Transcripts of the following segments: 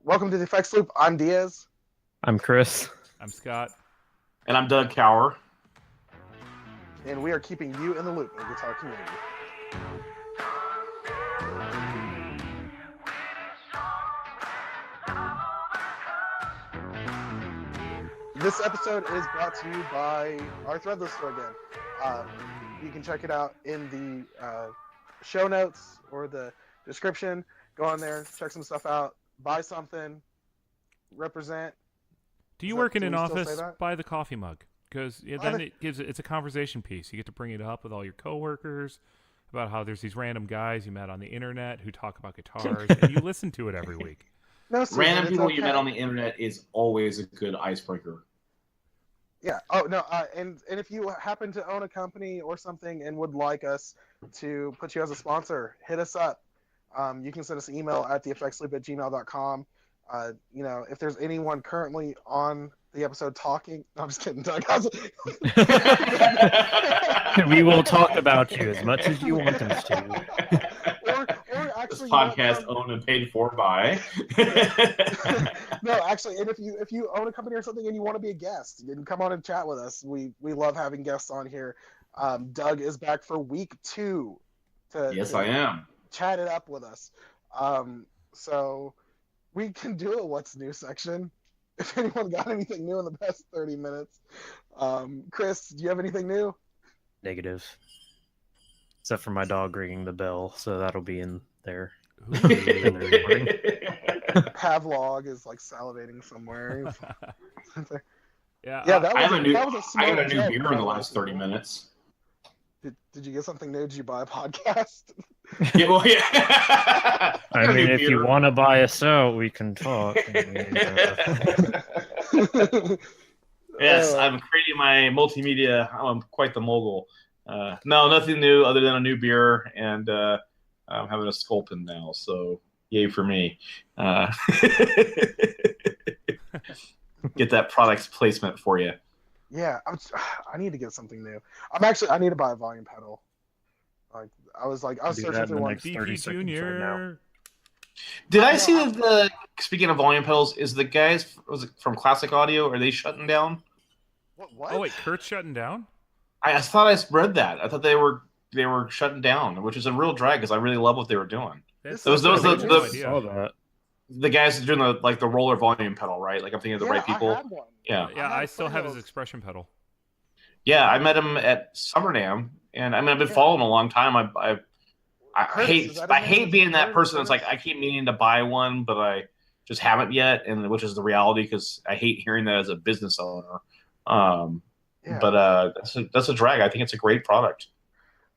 Welcome to the Effects Loop. I'm Diaz. I'm Chris. I'm Scott. And I'm Doug Cower. And we are keeping you in the loop of the guitar community. This episode is brought to you by our Threadless store again. You can check it out in the show notes or the description. Go on there, check some stuff out, buy something, represent. Do you work in an office? Buy the coffee mug, because then it's a conversation piece. You get to bring it up with all your coworkers about how there's these random guys you met on the internet who talk about guitars, and you listen to it every week. No, random people you met on the internet is always a good icebreaker. Yeah. Oh no. And if you happen to own a company or something and would like us to put you as a sponsor, hit us up. You can send us an email at theeffectsloop@gmail.com. If there's anyone currently on the episode talking, no, I'm just kidding, Doug. We will talk about you as much as you want us to. Or actually, this podcast owned and paid for by. No, actually, and if you own a company or something and you want to be a guest, you can come on and chat with us. We love having guests on here. Doug is back for week 2. Yes, I am. Chat it up with us. So we can do a what's new section. If anyone got anything new in the past 30 minutes. Chris, do you have anything new? Negative. Except for my dog ringing the bell, so that'll be in there. Pavlog is like salivating somewhere. Yeah, I got a new beer in the last 30 minutes. Did you get something new? Did you buy a podcast? Yeah, well, yeah. I mean, if you want to buy us out, we can talk. Yes, I'm creating my multimedia. I'm quite the mogul. No, nothing new other than a new beer, and I'm having a Sculpin now, so yay for me. Get that product placement for you. Yeah, I need to get something new. I need to buy a volume pedal. I was searching through one. BP Junior. Did I see that speaking of volume pedals, is the guys from Classic Audio, are they shutting down? What? Oh wait, Kurt's shutting down? I thought I read that. I thought they were shutting down, which is a real drag because I really love what they were doing. The guys doing the roller volume pedal, right? Like I'm thinking of the right people. I had one. Yeah. I still have his expression pedal. Yeah, I met him at Summerdam, and I mean I've been following him a long time. I hate being that person that's like I keep meaning to buy one, but I just haven't yet, and which is the reality because I hate hearing that as a business owner. But that's a drag. I think it's a great product.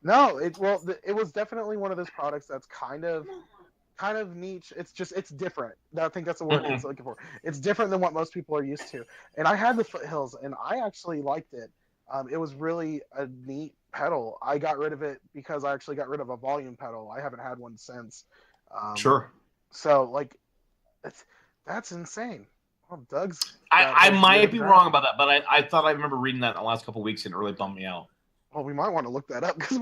No, it was definitely one of those products that's kind of niche. It's different. I think that's the word I was looking for. It's different than what most people are used to. And I had the Foothills, and I actually liked it. It was really a neat pedal. I got rid of it because I actually got rid of a volume pedal. I haven't had one since. Sure. So that's insane. Well, Doug's. I might be wrong about that, but I thought I remember reading that in the last couple of weeks and it really bummed me out. Well, we might want to look that up because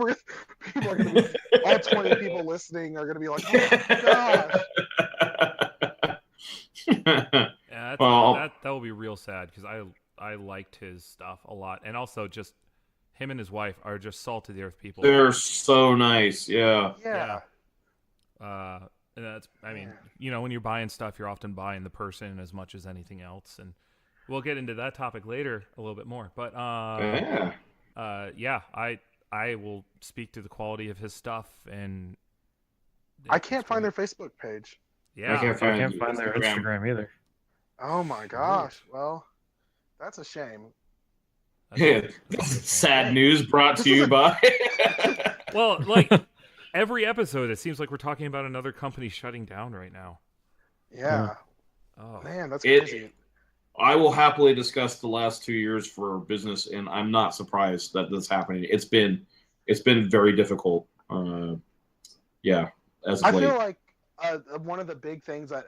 people are going to be all 20 people listening are going to be like, oh my gosh. Yeah, that will be real sad because I liked his stuff a lot, and also just him and his wife are just salted earth people. They're so nice, yeah. And that's, I mean, when you're buying stuff, you're often buying the person as much as anything else, and we'll get into that topic later a little bit more. But I will speak to the quality of his stuff, and I can't find their Facebook page. Yeah, I can't find their Instagram either. Oh my gosh! Well, that's a shame. Sad news brought to you by. Well, like every episode, it seems like we're talking about another company shutting down right now. Yeah. Oh man, that's crazy. I will happily discuss the last 2 years for business, and I'm not surprised that this is happening. It's been very difficult. I feel like one of the big things that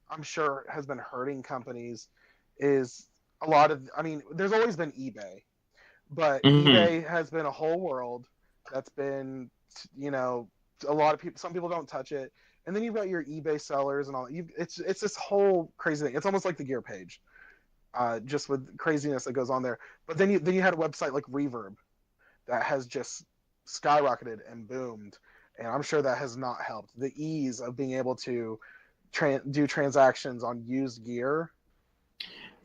I'm sure has been hurting companies is a lot of. I mean, there's always been eBay, but eBay has been a whole world that's been, a lot of people. Some people don't touch it. and then you've got your eBay sellers and all. It's this whole crazy thing. It's almost like the gear page, just with craziness that goes on there. But then you had a website like Reverb that has just skyrocketed and boomed, and I'm sure that has not helped. The ease of being able to do transactions on used gear.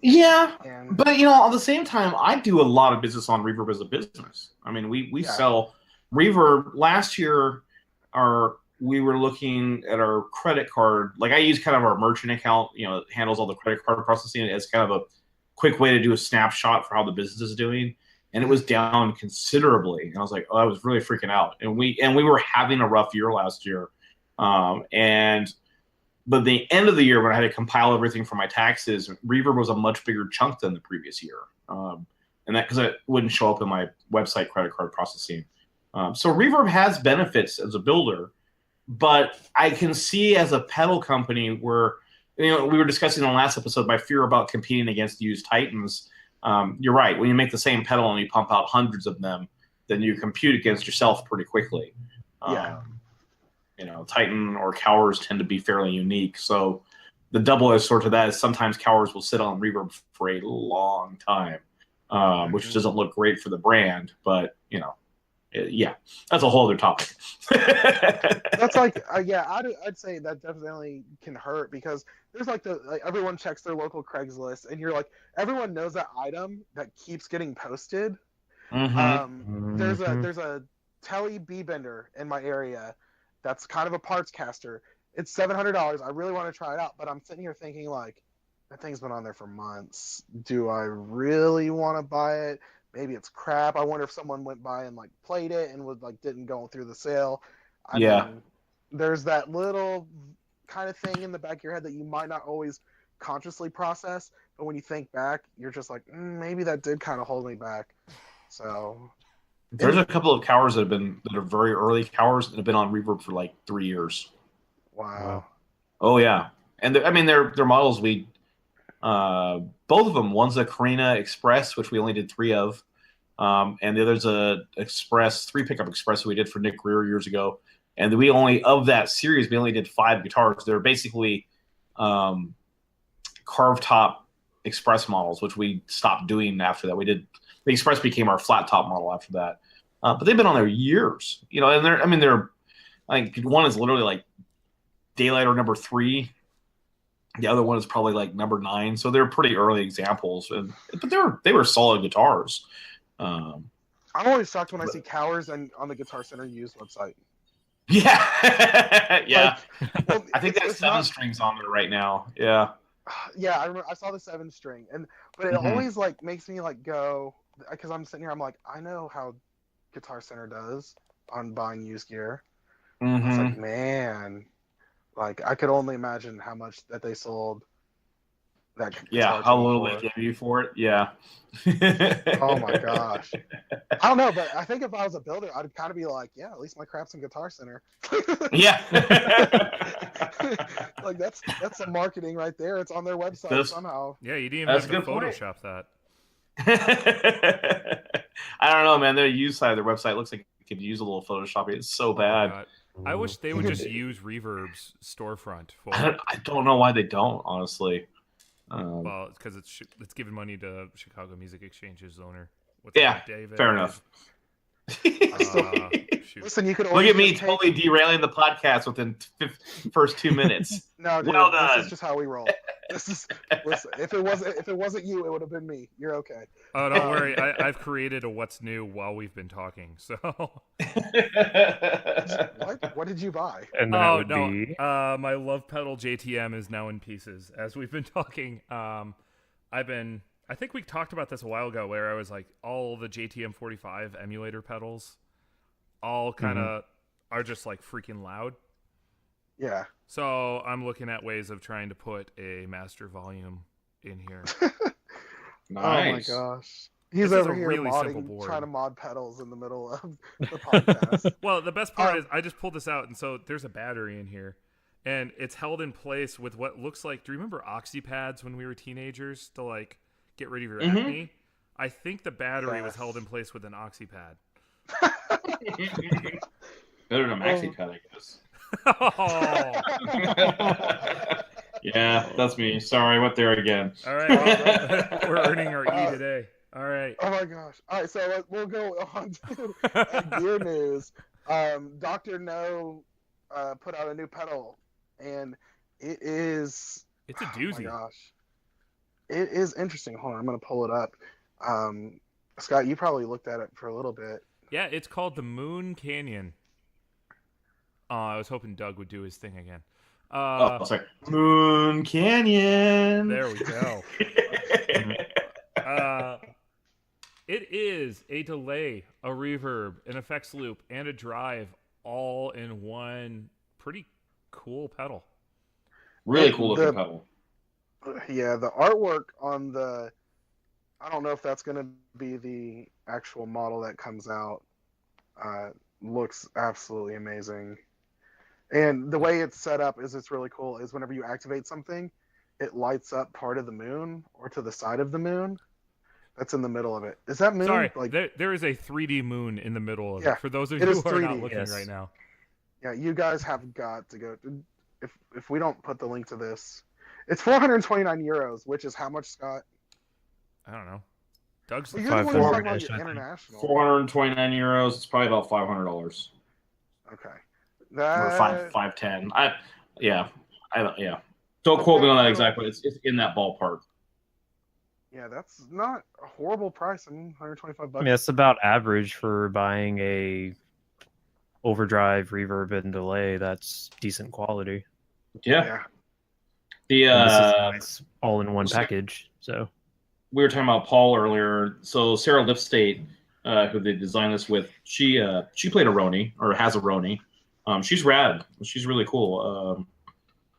Yeah, but at the same time, I do a lot of business on Reverb as a business. I mean, we sell Reverb. Last year, we were looking at our credit card. Like, I use kind of our merchant account, it handles all the credit card processing as kind of a quick way to do a snapshot for how the business is doing. And it was down considerably. And I was like, oh, I was really freaking out. And we were having a rough year last year. But the end of the year, when I had to compile everything for my taxes, Reverb was a much bigger chunk than the previous year. And that because it wouldn't show up in my website credit card processing. So Reverb has benefits as a builder, but I can see as a pedal company where, we were discussing in the last episode my fear about competing against used Titans. You're right. When you make the same pedal and you pump out hundreds of them, then you compete against yourself pretty quickly. Titan or Cowers tend to be fairly unique. So the double-edged sword to that is sometimes Cowers will sit on Reverb for a long time, which doesn't look great for the brand. But, that's a whole other topic. That's like, I'd say that definitely can hurt because there's everyone checks their local Craigslist, and you're like, everyone knows that item that keeps getting posted. There's a Tele B-Bender in my area that's kind of a parts caster. It's $700. I really want to try it out, but I'm sitting here thinking, like, that thing's been on there for months. Do I really want to buy it? Maybe it's crap. I wonder if someone went by and played it and didn't go through the sale. I mean, there's that little kind of thing in the back of your head that you might not always consciously process, but when you think back, you're just like, maybe that did kind of hold me back. So there's a couple of Cowers that are very early Cowers that have been on Reverb for 3 years. Wow. Oh yeah, and they're models we. Both of them. One's a Carina Express, which we only did 3 of, and the other's a Express 3 pickup Express that we did for Nick Greer years ago. And of that series, we only did 5 guitars. They're basically carved top Express models, which we stopped doing after that. The Express became our flat top model after that. But they've been on there years, and they're one is literally Daylight or number 3. The other one is probably number 9. So they're pretty early examples, but they were solid guitars. I'm always shocked when I see Cowers on the Guitar Center used website. Yeah, yeah. I think that's 7 strings on there right now. Yeah. Yeah, I saw the 7 string, but it always makes me go, because I'm sitting here, I'm like, I know how Guitar Center does on buying used gear. It's like, man, I could only imagine how much that they sold that guitar. Yeah, how little they gave you for it. Yeah. Oh my gosh. I don't know, but I think if I was a builder, I'd kind of be like, yeah, at least my crap's in Guitar Center. Yeah. That's some marketing right there. It's on their website somehow. Yeah, you didn't even have to Photoshop that. I don't know, man. Their used side of their website looks like it could use a little Photoshop. It's so bad. I wish they would just use Reverb's storefront for. I don't know why they don't, honestly. Well, it's because it's giving money to Chicago Music Exchange's owner. David. Fair enough. Listen, you could look at me totally derailing the podcast within first 2 minutes. No, dude, well done. This is just how we roll. Listen, if it wasn't you, it would have been me. You're okay. Oh, don't worry. I've created a what's new while we've been talking. So. What did you buy? And that would be my Love Pedal JTM is now in pieces as we've been talking. I think we talked about this a while ago where I was like, all the JTM 45 emulator pedals all kind of are just freaking loud. Yeah. So I'm looking at ways of trying to put a master volume in here. Nice. Oh my gosh. He's over here really trying to mod pedals in the middle of the podcast. Well, the best part is I just pulled this out, and so there's a battery in here. And it's held in place with what looks like, do you remember oxy pads when we were teenagers to get rid of your acne? I think the battery was held in place with an oxy pad. Better than a maxi pad, I guess. Oh. Yeah, that's me. Sorry, I went there again. All right, we're earning our E today. All right. Oh my gosh! All right, so we'll go on to gear news. Dr. No put out a new pedal, and it's a doozy. Oh my gosh, it is interesting. Hold on, I'm gonna pull it up. Scott, you probably looked at it for a little bit. Yeah, it's called the Moon Canyon. I was hoping Doug would do his thing again. Sorry. Moon Canyon. There we go. It is a delay, a reverb, an effects loop, and a drive all in one pretty cool pedal. Really cool looking pedal. Yeah, the artwork on the... I don't know if that's going to be the actual model that comes out. Looks absolutely amazing. And the way it's set up is it's really cool, is whenever you activate something, it lights up part of the moon or to the side of the moon. That's in the middle of it. Is that moon? Sorry, there is a 3D moon in the middle of it. For those of you who are not looking right now. Yeah, you guys have got to go. If we don't put the link to this, it's 429 euros, which is how much, Scott? I don't know. Doug's well, you're the one who's talking about international. 429 euros. It's probably about $500. Okay. Or 510. Yeah. Don't quote me on that exactly. It's in that ballpark. Yeah, that's not a horrible price. I mean, $125. I mean, it's about average for buying a overdrive, reverb, and delay. That's decent quality. Yeah. It's all in one package. So we were talking about Paul earlier. So Sarah Lipstate, who they designed this with, she played a Roni, or has a Roni. She's rad. She's really cool.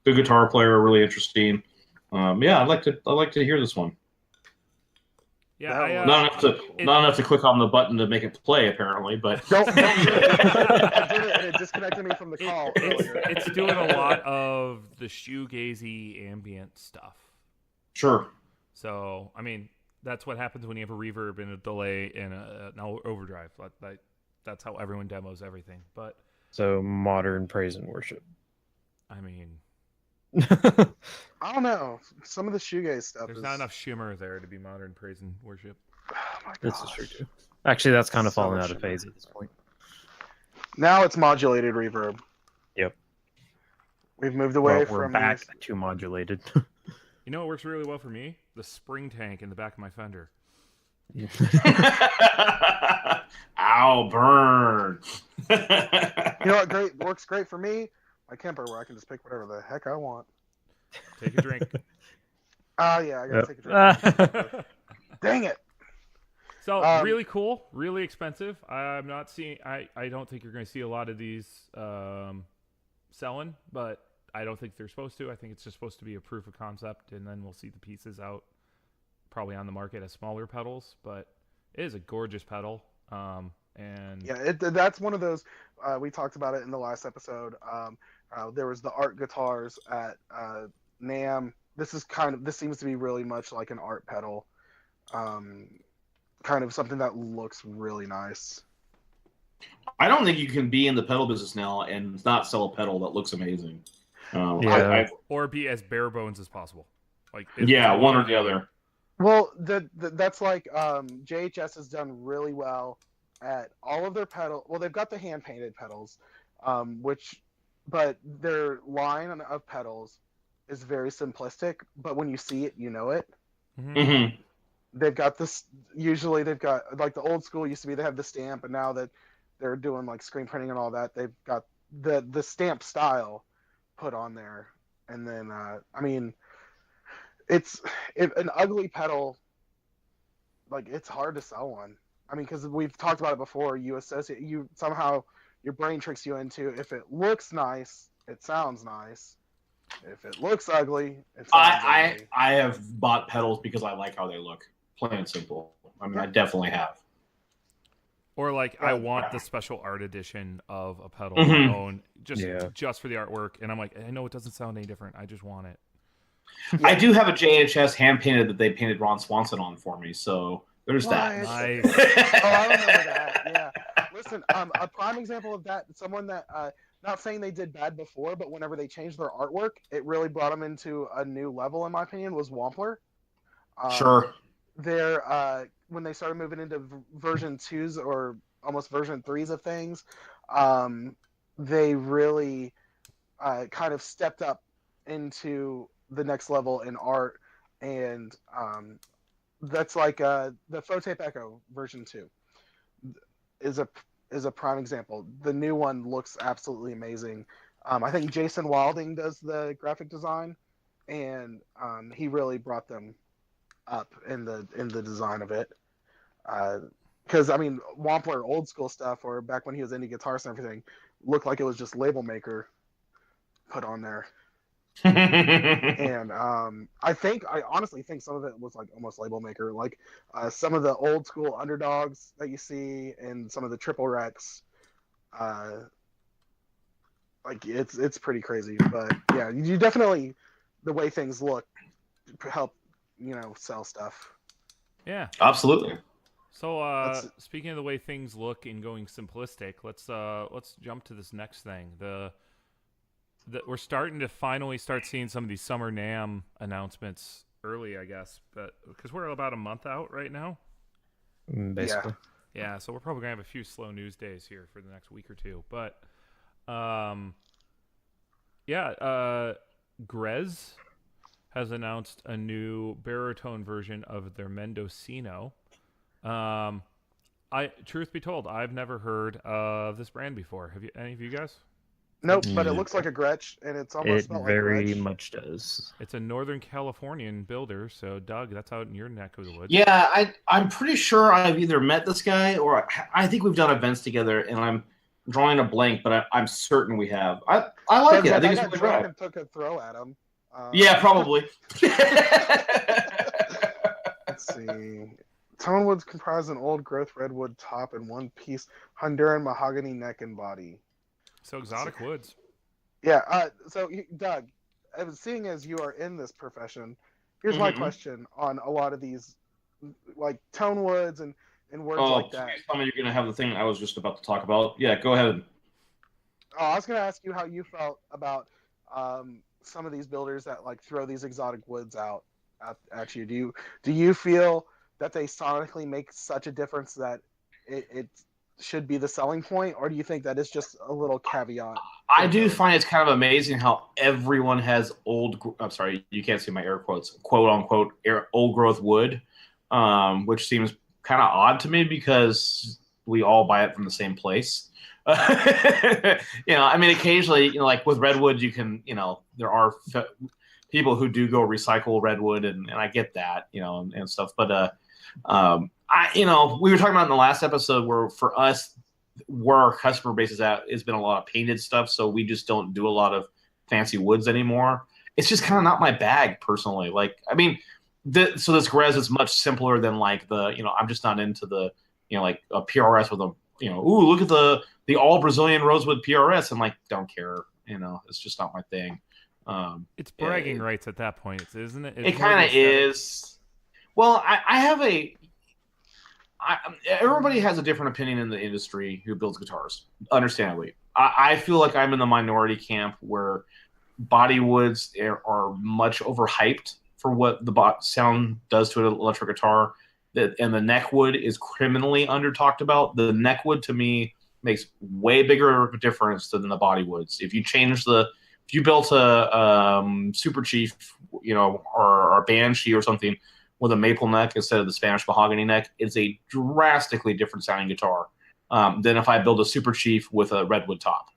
Good guitar player, really interesting. Yeah, I'd like to hear this one. Yeah, not enough to click on the button to make it play, apparently, but don't do it. It disconnected me from the call earlier. It's doing a lot of the shoegazy ambient stuff. Sure. So, I mean, that's what happens when you have a reverb and a delay and an overdrive. That's how everyone demos everything. But so modern praise and worship. I mean, I don't know. Some of the shoegaze stuff. There's not enough shimmer there to be modern praise and worship. Oh my gosh. This is true too. Actually, that's kind of fallen out of phase at this point. Now it's modulated reverb. Yep. We've moved away from. We're back to modulated. You know what works really well for me? The spring tank in the back of my Fender. Ow, burn. You know what works great for me? My Kemper, where I can just pick whatever the heck I want. Take a drink. Oh, yeah, I gotta take a drink. Dang it. So, really cool, really expensive. I'm not seeing, I don't think you're going to see a lot of these selling, but I don't think they're supposed to. I think it's just supposed to be a proof of concept, and then we'll see the pieces out probably on the market as smaller pedals, but it is a gorgeous pedal. And yeah, that's one of those, we talked about it in the last episode. There was the art guitars at NAMM. This seems to be really much like an art pedal. Kind of something that looks really nice. I don't think you can be in the pedal business now and not sell a pedal that looks amazing. Or be as bare bones as possible. Like one or the other. Well, that's like JHS has done really well at all of their pedal. Well, they've got the hand painted pedals, but their line of pedals is very simplistic. But when you see it, you know it. Mm-hmm. They've got this. Usually, they've got like the old school used to be. They have the stamp, and now that they're doing like screen printing and all that, they've got the stamp style put on there. And then, I mean, an ugly pedal. Like, it's hard to sell one. I mean, because we've talked about it before. Somehow your brain tricks you into, if it looks nice, it sounds nice. If it looks ugly, it sounds ugly. I have bought pedals because I like how they look. Plain and simple. I mean, I definitely have. Or like, I want the special art edition of a pedal I own just for the artwork, and I'm like, I know it doesn't sound any different. I just want it. I do have a JHS hand painted that they painted Ron Swanson on for me, so there's that. Nice. Oh, I remember that. Yeah. Listen, a prime example of that, someone that not saying they did bad before, but whenever they changed their artwork, it really brought them into a new level, in my opinion, was Wampler. Sure. When they started moving into version 2s or almost version 3s of things, they really kind of stepped up into the next level in art, and that's like the Photape Echo version 2 is a prime example. The new one looks absolutely amazing. I think Jason Wilding does the graphic design, and he really brought them up in the design of it. Because I mean, Wampler old school stuff, or back when he was indie guitars and everything, looked like it was just label maker put on there. And I honestly think some of it was like almost label maker, like some of the old school underdogs that you see and some of the triple Rex. Like it's pretty crazy, but yeah, you definitely, the way things look help sell stuff. Yeah, absolutely. So speaking of the way things look and going simplistic, let's jump to this next thing. We're starting to finally start seeing some of these Summer NAMM announcements early, I guess, but because we're about a month out right now. Basically. Yeah, so we're probably gonna have a few slow news days here for the next week or two. But Grez has announced a new baritone version of their Mendocino. Truth be told, I've never heard of this brand before. Have you? Any of you guys? Nope, but it looks like a Gretsch, and it's almost like very much does. It's a Northern Californian builder, so Doug, that's out in your neck of the woods. Yeah, I'm pretty sure I've either met this guy or I think we've done events together, and I'm drawing a blank, but I'm certain we have. I like it. I think it's drunk and took a throw at him. Yeah, probably. Let's see. Tone woods comprise an old growth redwood top and one piece Honduran mahogany neck and body. So exotic woods. Yeah. So Doug, seeing as you are in this profession, here's my question on a lot of these, like tone woods and words like that. Tell me you're gonna have the thing I was just about to talk about. Yeah, go ahead. Oh, I was gonna ask you how you felt about some of these builders that like throw these exotic woods out at you. Do you feel that they sonically make such a difference that it should be the selling point, or do you think that it's just a little caveat? I do find it's kind of amazing how everyone has I'm sorry, you can't see my air quotes, quote unquote, old growth wood, which seems kind of odd to me because we all buy it from the same place. I mean, occasionally, like with redwood, you can, there are people who do go recycle redwood, and I get that, and stuff. But we were talking about in the last episode where for us, where our customer base is at, it's been a lot of painted stuff, so we just don't do a lot of fancy woods anymore. It's just kind of not my bag personally. Like, I mean, so this Grez is much simpler than like I'm just not into the, like a PRS with a, ooh, look at the all Brazilian rosewood PRS. I'm like, don't care. It's just not my thing. It's bragging rights at that point, isn't it? It kind of is. Well, I have everybody has a different opinion in the industry who builds guitars, understandably. I feel like I'm in the minority camp where body woods are much overhyped for what the sound does to an electric guitar, and the neck wood is criminally under talked about. The neck wood to me makes way bigger of a difference than the body woods. If you built a Super Chief, or a Banshee or something with a maple neck instead of the Spanish mahogany neck, it's a drastically different sounding guitar than if I build a Super Chief with a redwood top.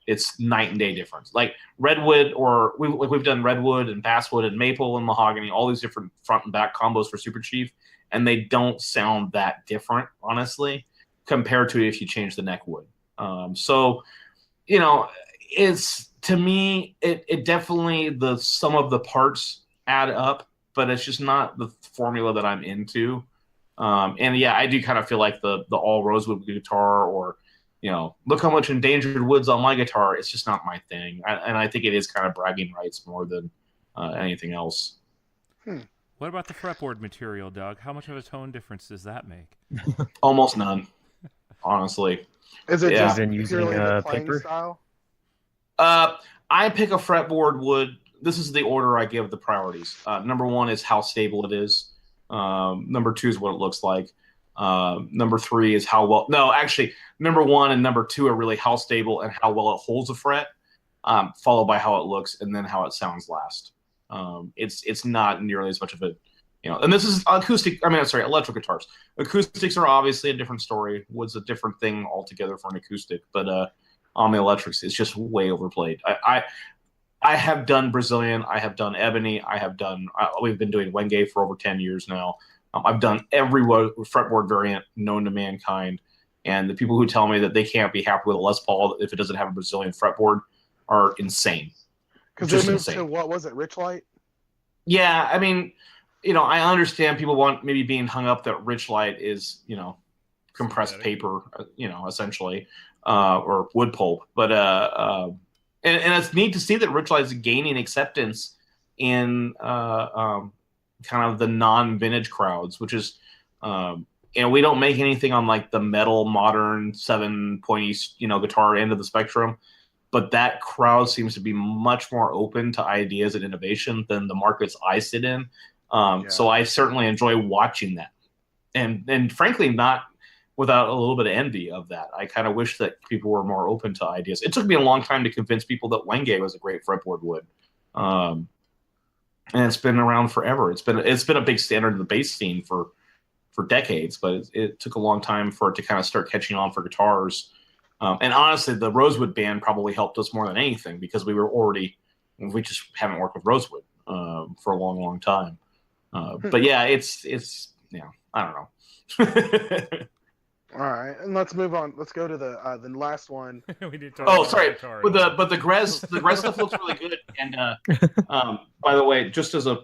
It's night and day difference. Like redwood, or we've done redwood and basswood and maple and mahogany, all these different front and back combos for Super Chief, and they don't sound that different, honestly, compared to if you change the neck wood. It's, to me, it definitely, the sum of the parts add up, but it's just not the formula that I'm into. And yeah, I do kind of feel like the all rosewood guitar, or look how much endangered wood's on my guitar. It's just not my thing, and I think it is kind of bragging rights more than anything else. What about the fretboard material, Doug? How much of a tone difference does that make? Almost none, honestly. Is it just using purely the playing paper style? I pick a fretboard wood. This is the order I give the priorities. Number one is how stable it is. Number two is what it looks like. Number three is how well. No, actually, number one and number two are really how stable and how well it holds a fret, followed by how it looks and then how it sounds last. It's not nearly as much of a, and this is acoustic. I mean, sorry, electric guitars. Acoustics are obviously a different story. Wood's a different thing altogether for an acoustic, but on the electrics, it's just way overplayed. I have done Brazilian. I have done ebony. I have done. We've been doing Wenge for over 10 years now. I've done every fretboard variant known to mankind, and the people who tell me that they can't be happy with a Les Paul if it doesn't have a Brazilian fretboard are insane. Because they moved to, what was it, Richlight? Yeah, I mean, I understand people want maybe being hung up that Richlight is, compressed paper, essentially, or wood pulp. But and it's neat to see that Richlight is gaining acceptance in kind of the non-vintage crowds, which is, we don't make anything on like the metal modern 7-pointy, guitar end of the spectrum. But that crowd seems to be much more open to ideas and innovation than the markets I sit in. So I certainly enjoy watching that. And frankly, not without a little bit of envy of that. I kind of wish that people were more open to ideas. It took me a long time to convince people that Wenge was a great fretboard wood. And it's been around forever. It's been a big standard in the bass scene for decades, but it took a long time for it to kind of start catching on for guitars. And honestly, the Rosewood band probably helped us more than anything because we just haven't worked with Rosewood for a long, long time. But yeah, it's I don't know. All right, and let's move on. Let's go to the last one. We did talk sorry, guitar, but the Grez stuff looks really good. And by the way, just as a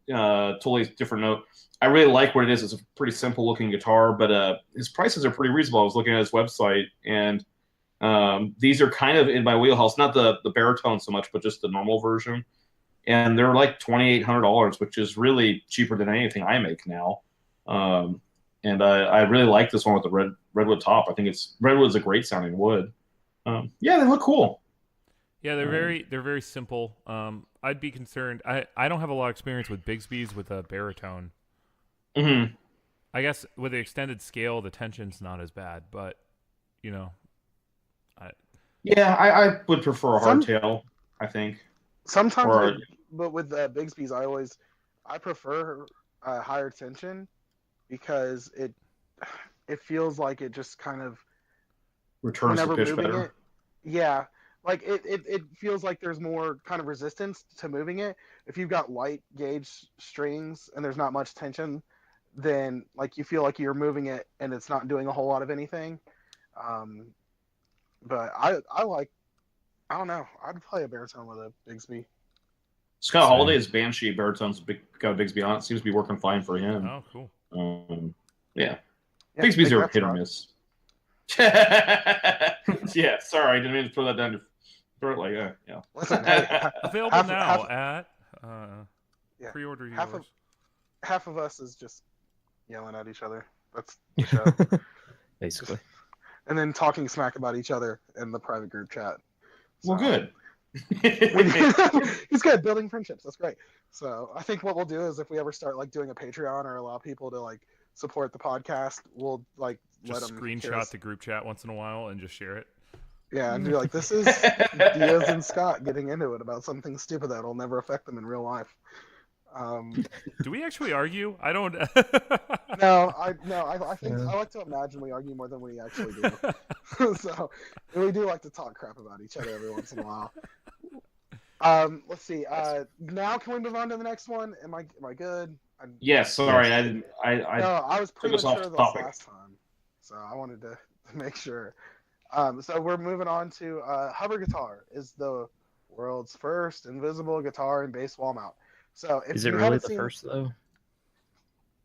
totally different note, I really like what it is. It's a pretty simple looking guitar, but his prices are pretty reasonable. I was looking at his website, and these are kind of in my wheelhouse. Not the baritone so much, but just the normal version. And they're like $2,800, which is really cheaper than anything I make now. And I really like this one with the redwood top. I think redwood's a great sounding wood. Yeah, they look cool. Yeah, they're very simple. I'd be concerned. I don't have a lot of experience with Bigsby's with a baritone. Mm-hmm. I guess with the extended scale, the tension's not as bad, but I would prefer a hardtail. I think sometimes, but with Bigsby's, I prefer higher tension because it feels like it just kind of returns the pitch better. It, yeah. Like it feels like there's more kind of resistance to moving it. If you've got light gauge strings and there's not much tension, then like you feel like you're moving it and it's not doing a whole lot of anything. But I don't know. I'd play a baritone with a Bigsby. Scott Holliday's Banshee baritone's got a Bigsby on it. Seems to be working fine for him. Oh, cool. Yeah. Bigsby's are hit or miss. Yeah, sorry, I didn't mean to throw that down your throat like that. Yeah. Listen, available now at pre-order yours. Half of us is just yelling at each other. That's the show. Basically. And then talking smack about each other in the private group chat. So, well, good. He's good, building friendships. That's great. So I think what we'll do is if we ever start like doing a Patreon or allow people to like support the podcast, we'll like just let them screenshot the group chat once in a while and just share it. Yeah, and be like, this is Diaz and Scott getting into it about something stupid that'll never affect them in real life. Do we actually argue? I don't. No, I think I like to imagine we argue more than we actually do. So we do like to talk crap about each other every once in a while. Let's see. Now can we move on to the next one? Am I good? Yes. Sorry, I didn't. I was pretty sure this last time, so I wanted to make sure. So we're moving on to Hubbard guitar is the world's first invisible guitar and bass wall mount. So if is it really the first though?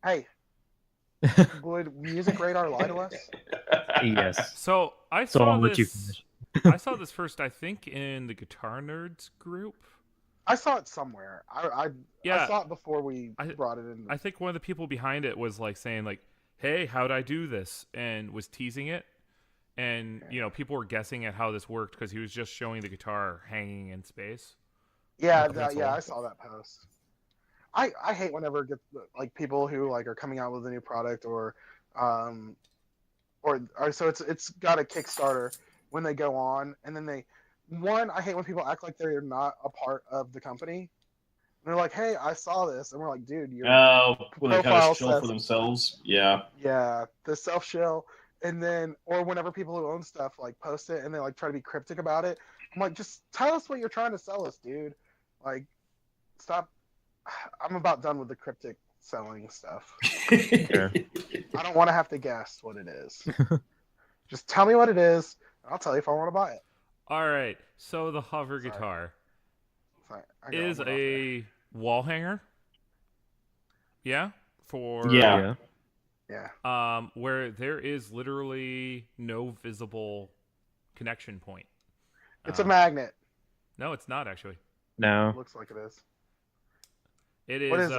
Hey, would Music Radar lie to us? Yes. So I saw this. I saw this first, I think, in the Guitar Nerds group. I saw it somewhere. I saw it before we brought it in. I think one of the people behind it was like saying like, "Hey, how'd I do this?" and was teasing it. and people were guessing at how this worked because he was just showing the guitar hanging in space. Yeah, I saw that post. I hate whenever it gets like people who like are coming out with a new product or so it's got a Kickstarter when they go on and then I hate when people act like they're not a part of the company. And they're like, "Hey, I saw this," and we're like, "Dude, your when they kind of shill for themselves, yeah, the self shill." And then, or whenever people who own stuff like post it and they like try to be cryptic about it, I'm like, just tell us what you're trying to sell us, dude. Like, stop. I'm about done with the cryptic selling stuff. Sure. I don't want to have to guess what it is. Just tell me what it is, and I'll tell you if I want to buy it. All right. So the hover guitar is a wall hanger. Yeah. Yeah. Where there is literally no visible connection point. It's a magnet. No, it's not actually. No. It looks like it is. It is. What is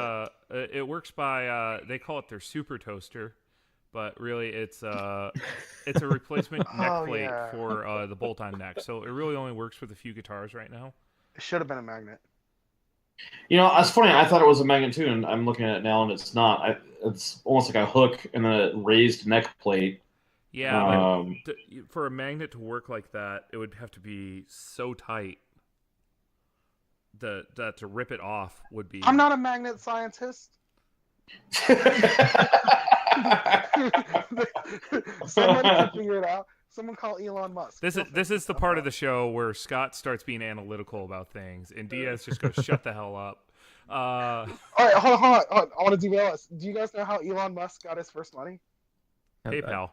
it works by. They call it their super toaster, but really it's a replacement neck plate for the bolt-on neck. So it really only works with a few guitars right now. It should have been a magnet. It's funny. I thought it was a magnet too, and I'm looking at it now, and it's not. It's almost like a hook and then a raised neck plate. Yeah, for a magnet to work like that, it would have to be so tight that to rip it off would be. I'm not a magnet scientist. Someone can figure it out. Someone call Elon Musk. This is the part of the show where Scott starts being analytical about things, and Diaz just goes, "Shut the hell up." All right, hold on. I want to derail us. Do you guys know how Elon Musk got his first money? PayPal.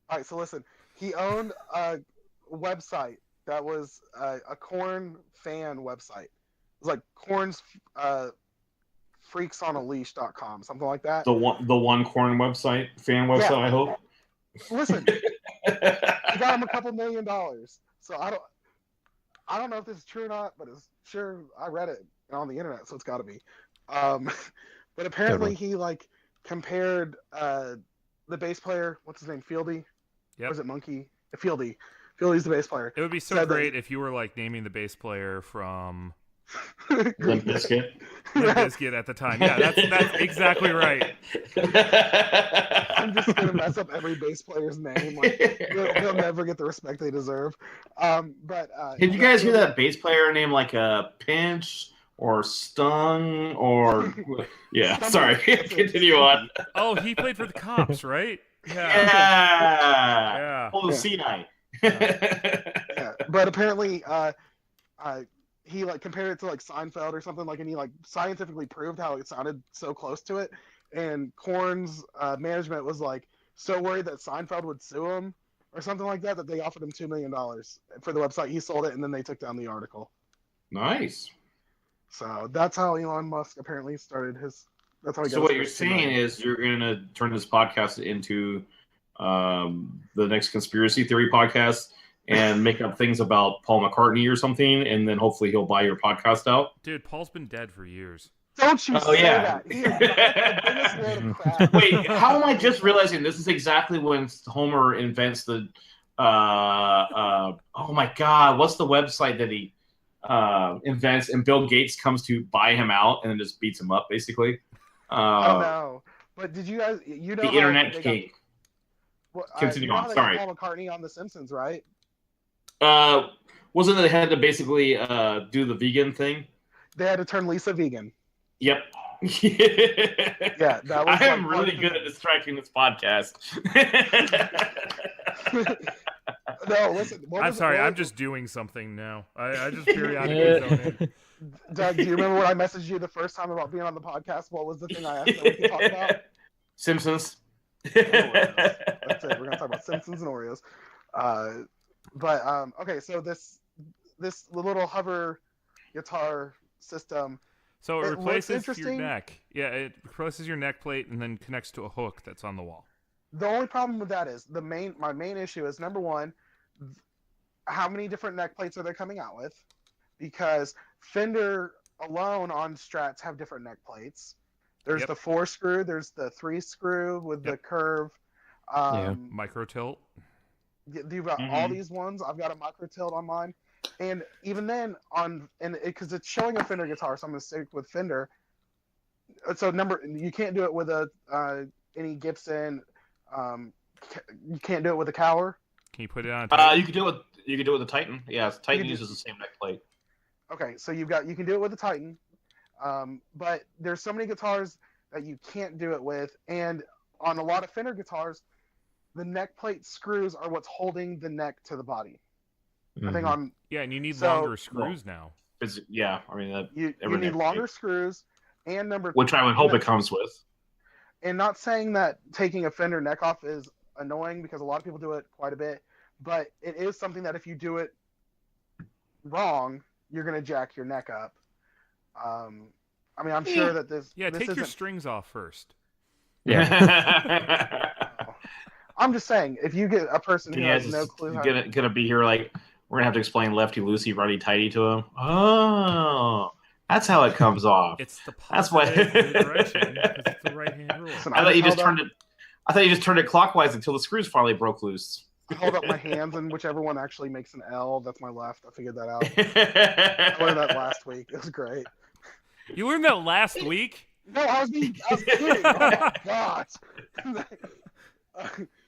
All right, so listen. He owned a website that was a Korn fan website. It was like Korn's freaksonaleash.com, something like that. The one Korn website, fan website, yeah. I hope. Listen, he got him a couple $1 million. So I don't know if this is true or not, but it's sure I read it on the internet, so it's got to be. But apparently he like compared the bass player, what's his name, Fieldy? Yep. Or is it Monkey? Fieldy. Fieldy's the bass player. It would be so great if you were like naming the bass player from Limp Bizkit. Limp Bizkit at the time. Yeah, that's exactly right. I'm just gonna mess up every bass player's name. Like, they'll never get the respect they deserve. But did you guys hear that bass player named like Pinch or Stung or yeah? Sorry, continue on. Oh, he played for the Cops, right? Yeah. Oh, C9. Yeah. But apparently, he like compared it to like Seinfeld or something like, and he like scientifically proved how it sounded so close to it. And Korn's management was like so worried that Seinfeld would sue him or something like that they offered him $2 million for the website. He sold it, and then they took down the article. Nice. So that's how Elon Musk apparently started his. That's how he got. So what you're saying is you're going to turn this podcast into the next conspiracy theory podcast and make up things about Paul McCartney or something, and then hopefully he'll buy your podcast out. Dude, Paul's been dead for years. Don't you say that? He is the biggest load of crap. Wait, how am I just realizing this is exactly when Homer invents the oh my god, what's the website that he invents and Bill Gates comes to buy him out and then just beats him up basically? I don't know. But did you guys the internet king? Continue on. Sorry. Paul McCartney on The Simpsons, right? Wasn't it they had to basically do the vegan thing? They had to turn Lisa vegan. Yep. Yeah, that was. I am really good at distracting this podcast. No, listen. I'm sorry. I'm just doing something now. I just periodically zone in. Doug, do you remember when I messaged you the first time about being on the podcast? What was the thing I asked that we could talk about? Simpsons. That's it. We're gonna talk about Simpsons and Oreos. Okay, so this little hover guitar system. So it replaces your neck. Yeah, it replaces your neck plate and then connects to a hook that's on the wall. The only problem with that is my main issue is number one, how many different neck plates are they coming out with? Because Fender alone on Strats have different neck plates. There's the 4-screw, there's the 3-screw with the curve. Micro tilt. You've got all these ones. I've got a micro tilt on mine, and even then because it's showing a Fender guitar, so I'm gonna stick with Fender. So you can't do it with any Gibson. You can't do it with a Cower. Can you put it on? Titan? You can do it with the Titan. Yeah, Titan uses the same neck plate. Okay, so you can do it with the Titan, but there's so many guitars that you can't do it with, and on a lot of Fender guitars, the neck plate screws are what's holding the neck to the body. I think on and you need longer screws now. Yeah, I mean you need longer screws, and which I would hope it comes with. And not saying that taking a Fender neck off is annoying, because a lot of people do it quite a bit, but it is something that if you do it wrong, you're gonna jack your neck up. I mean, I'm sure that this. Yeah, this take your strings off first. Yeah. I'm just saying, if you get a person who has no clue, gonna be here like we're gonna have to explain lefty loosey, righty tighty to him. Oh, that's how it comes off. It's the positive direction because it's the right hand rule. I thought you just turned it clockwise until the screws finally broke loose. I hold up my hands, and whichever one actually makes an L, that's my left. I figured that out. I learned that last week. It was great. You learned that last week? No, I was kidding. Oh my God.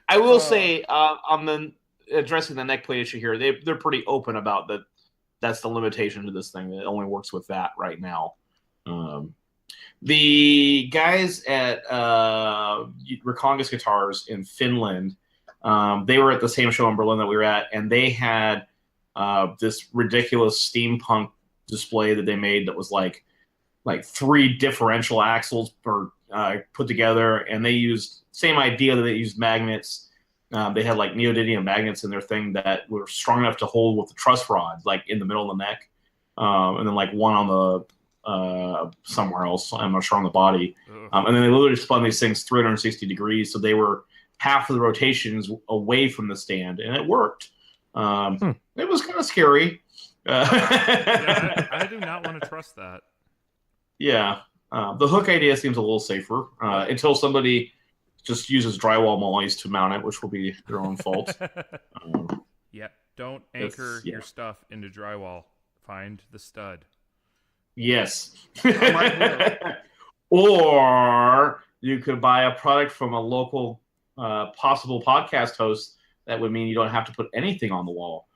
I will say, on the addressing the neck plate issue here, they're pretty open about that. That's the limitation to this thing. It only works with that right now. The guys at Recongus Guitars in Finland, they were at the same show in Berlin that we were at, and they had this ridiculous steampunk display that they made that was like 3 differential axles put together, and they used same idea that they used magnets. They had like neodymium magnets in their thing that were strong enough to hold with the truss rods, like in the middle of the neck, and then like one on the somewhere else. I'm not sure on the body, and then they literally spun these things 360 degrees, so they were half of the rotations away from the stand, and it worked. It was kind of scary. I do not want to trust that. Yeah, the hook idea seems a little safer until somebody just uses drywall mollies to mount it, which will be their own fault. Don't anchor your stuff into drywall. Find the stud. Yes. Or you could buy a product from a local possible podcast host. That would mean you don't have to put anything on the wall.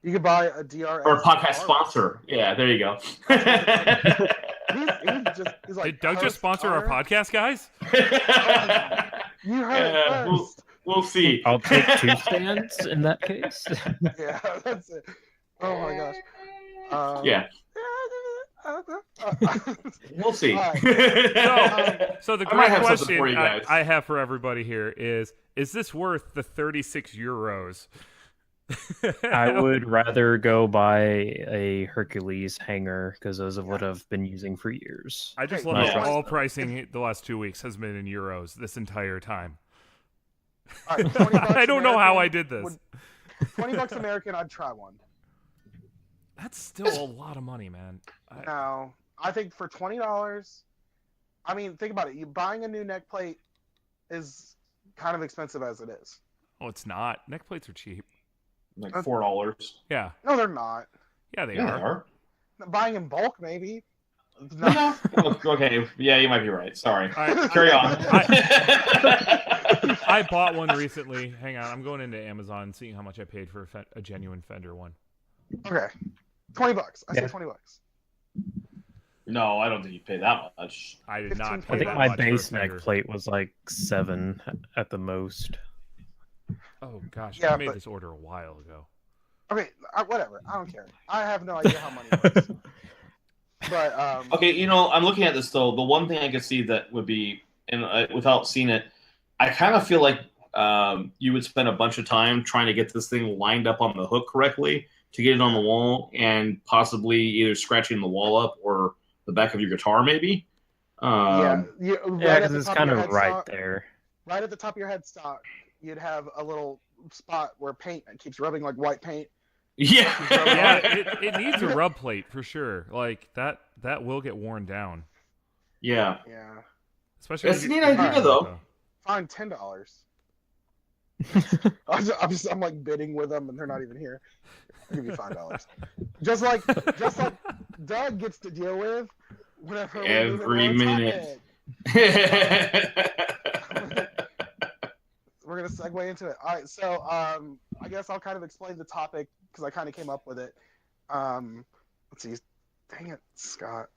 You could buy a DRS. Or a podcast sponsor. Yeah, there you go. He's like, did Doug just sponsor our podcast, guys? You heard it first. We'll see. I'll take 2 stands in that case. Yeah, that's it. Oh my gosh. Yeah. We'll see. So the great question I have for everybody here is this worth the 36 euros? I would rather go buy a Hercules hanger because those are what I've been using for years. I just love that all pricing the last 2 weeks has been in euros this entire time. All right, $20 I don't know how I did this. $20 American, I'd try one. That's still a lot of money, man. No, I think for $20, I mean, think about it. You buying a new neck plate is kind of expensive as it is. Oh, it's not. Neck plates are cheap. Like $4. Yeah. No, they're not. Yeah, they are. Buying in bulk, maybe. No. Okay. Yeah, you might be right. Sorry. Carry on. I bought one recently. Hang on. I'm going into Amazon and seeing how much I paid for a genuine Fender one. Okay. $20. I say $20. No, I don't think you pay that much. I did not pay I think that my much base neck plate was like 7 at the most. Oh gosh, yeah, I made this order a while ago. Okay, whatever. I don't care. I have no idea how money works. But okay, I'm looking at this though. The one thing I could see that would be, and without seeing it, I kind of feel like you would spend a bunch of time trying to get this thing lined up on the hook correctly to get it on the wall, and possibly either scratching the wall up or the back of your guitar, maybe. Right because it's kind of right there. Right at the top of your headstock, you'd have a little spot where paint keeps rubbing, like white paint. Yeah. It needs a rub plate for sure. Like that will get worn down. Yeah. Yeah. Especially that's a neat idea though. Fine, $10. I'm like bidding with them, and they're not even here. I'll give you $5. Just like Doug gets to deal with whenever every we minute. We're gonna segue into it. All right, so I guess I'll kind of explain the topic because I kind of came up with it. Let's see. Dang it, Scott.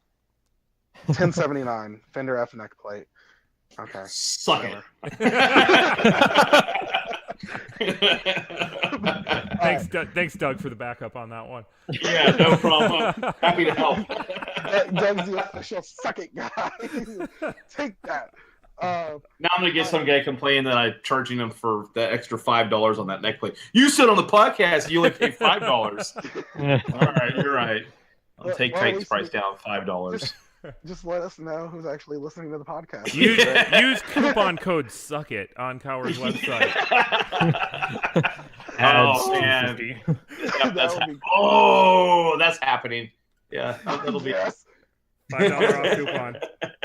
1079 Fender F neck plate. Okay. Suck it. Thanks, Doug, for the backup on that one. Yeah, no problem. Happy to help. Doug's the official suck it guy. Take that. Now I'm gonna get some guy complaining that I'm charging him for the extra $5 on that neck plate. You said on the podcast you only paid $5. All right, you're right. I'll take Titan's price down $5. Just let us know who's actually listening to the podcast. Use coupon code SUCKIT on Cower's website. Oh man, that's happening. Yeah, that'll be yes. $5 off coupon.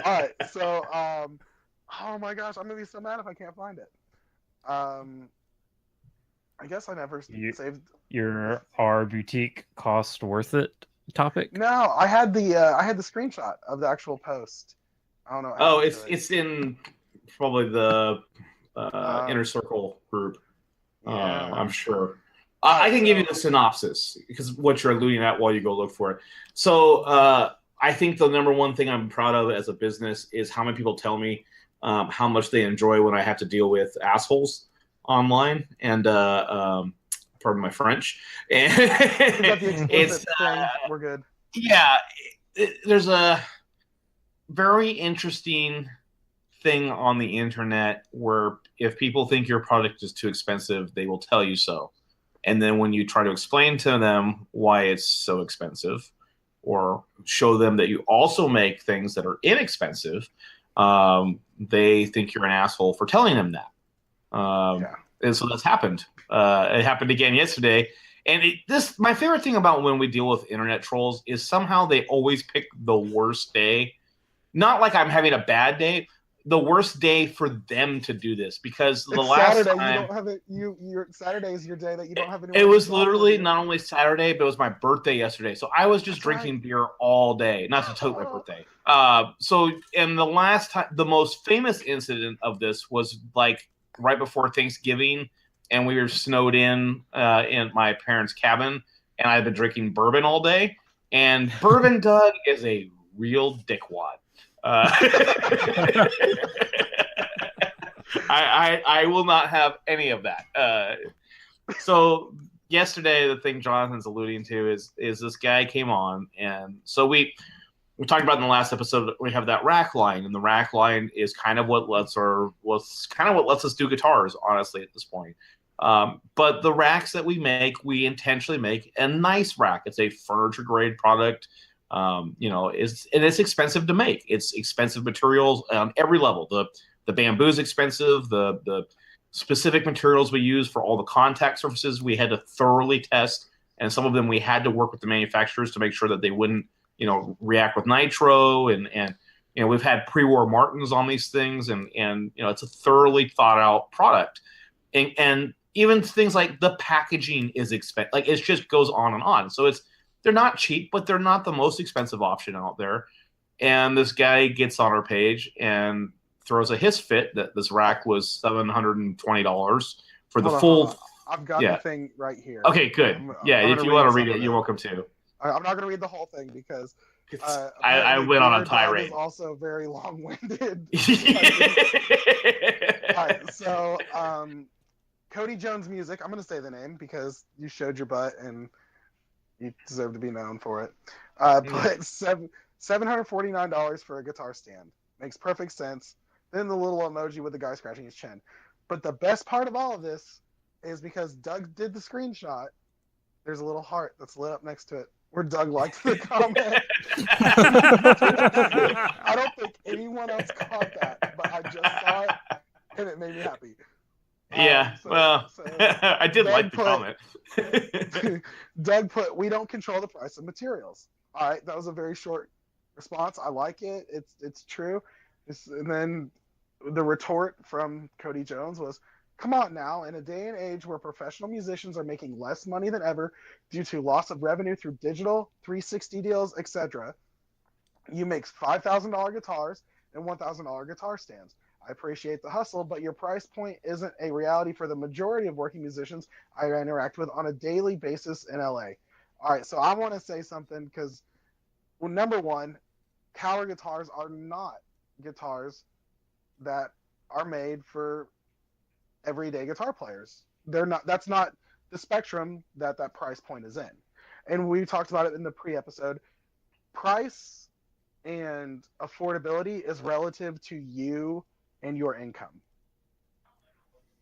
All right, so oh my gosh, I'm gonna be so mad if I can't find it. I guess I never saved our boutique cost worth it topic. No, I had the screenshot of the actual post. I don't know. Oh, it's in probably the Inner Circle group. Yeah. I'm sure. I can give you the synopsis because what you're alluding at while you go look for it. So I think the number one thing I'm proud of as a business is how many people tell me how much they enjoy when I have to deal with assholes online and pardon my French. And it's we're good. Yeah, there's a very interesting thing on the internet where if people think your product is too expensive, they will tell you so. And then when you try to explain to them why it's so expensive or show them that you also make things that are inexpensive, they think you're an asshole for telling them that. And so that's happened. It happened again yesterday. And my favorite thing about when we deal with internet trolls is somehow they always pick the worst day. Not like I'm having a bad day, the worst day for them to do this because the last Saturday, time you don't have it. Your Saturday is your day that you don't have any. It was literally not only Saturday, but it was my birthday yesterday. So I was just drinking beer all day, not to tote my birthday. So in the last time, the most famous incident of this was like right before Thanksgiving, and we were snowed in my parents' cabin, and I've been drinking bourbon all day. And Bourbon Doug is a real dickwad. I will not have any of that. So yesterday, the thing Jonathan's alluding to is this guy came on, and so we talked about in the last episode. We have that rack line, and the rack line is kind of what lets us do guitars, honestly, at this point. But the racks that we make, we intentionally make a nice rack. It's a furniture grade product. It's expensive to make. It's expensive materials on every level. The bamboo is expensive. The specific materials we use for all the contact surfaces we had to thoroughly test, and some of them we had to work with the manufacturers to make sure that they wouldn't react with nitro. And we've had pre-war Martins on these things, and it's a thoroughly thought out product. And even things like the packaging is expensive. Like it just goes on and on. So they're not cheap, but they're not the most expensive option out there. And this guy gets on our page and throws a hiss fit that this rack was $720 for the full. I've got the thing right here. Okay, good. If you want to read it, you're welcome to. I'm not going to read the whole thing because I went on a tirade. Is also very long-winded. All right, so Cody Jones Music. I'm going to say the name because you showed your butt and you deserve to be known for it. But $749 for a guitar stand. Makes perfect sense. Then the little emoji with the guy scratching his chin. But the best part of all of this is because Doug did the screenshot, there's a little heart that's lit up next to it where Doug liked the comment. I don't think anyone else caught that, but I just saw it and it made me happy. Yeah, I did Doug like the comment. Doug put, "We don't control the price of materials." All right, that was a very short response. I like it. It's true. And then the retort from Cody Jones was, Come on now, in a day and age where professional musicians are making less money than ever due to loss of revenue through digital, 360 deals, etc., you make $5,000 guitars and $1,000 guitar stands. I appreciate the hustle, but your price point isn't a reality for the majority of working musicians I interact with on a daily basis in LA. All right, so I want to say something because, well, number one, Tower guitars are not guitars that are made for everyday guitar players. They're not. That's not the spectrum that price point is in. And we talked about it in the pre-episode. Price and affordability is relative to you and your income.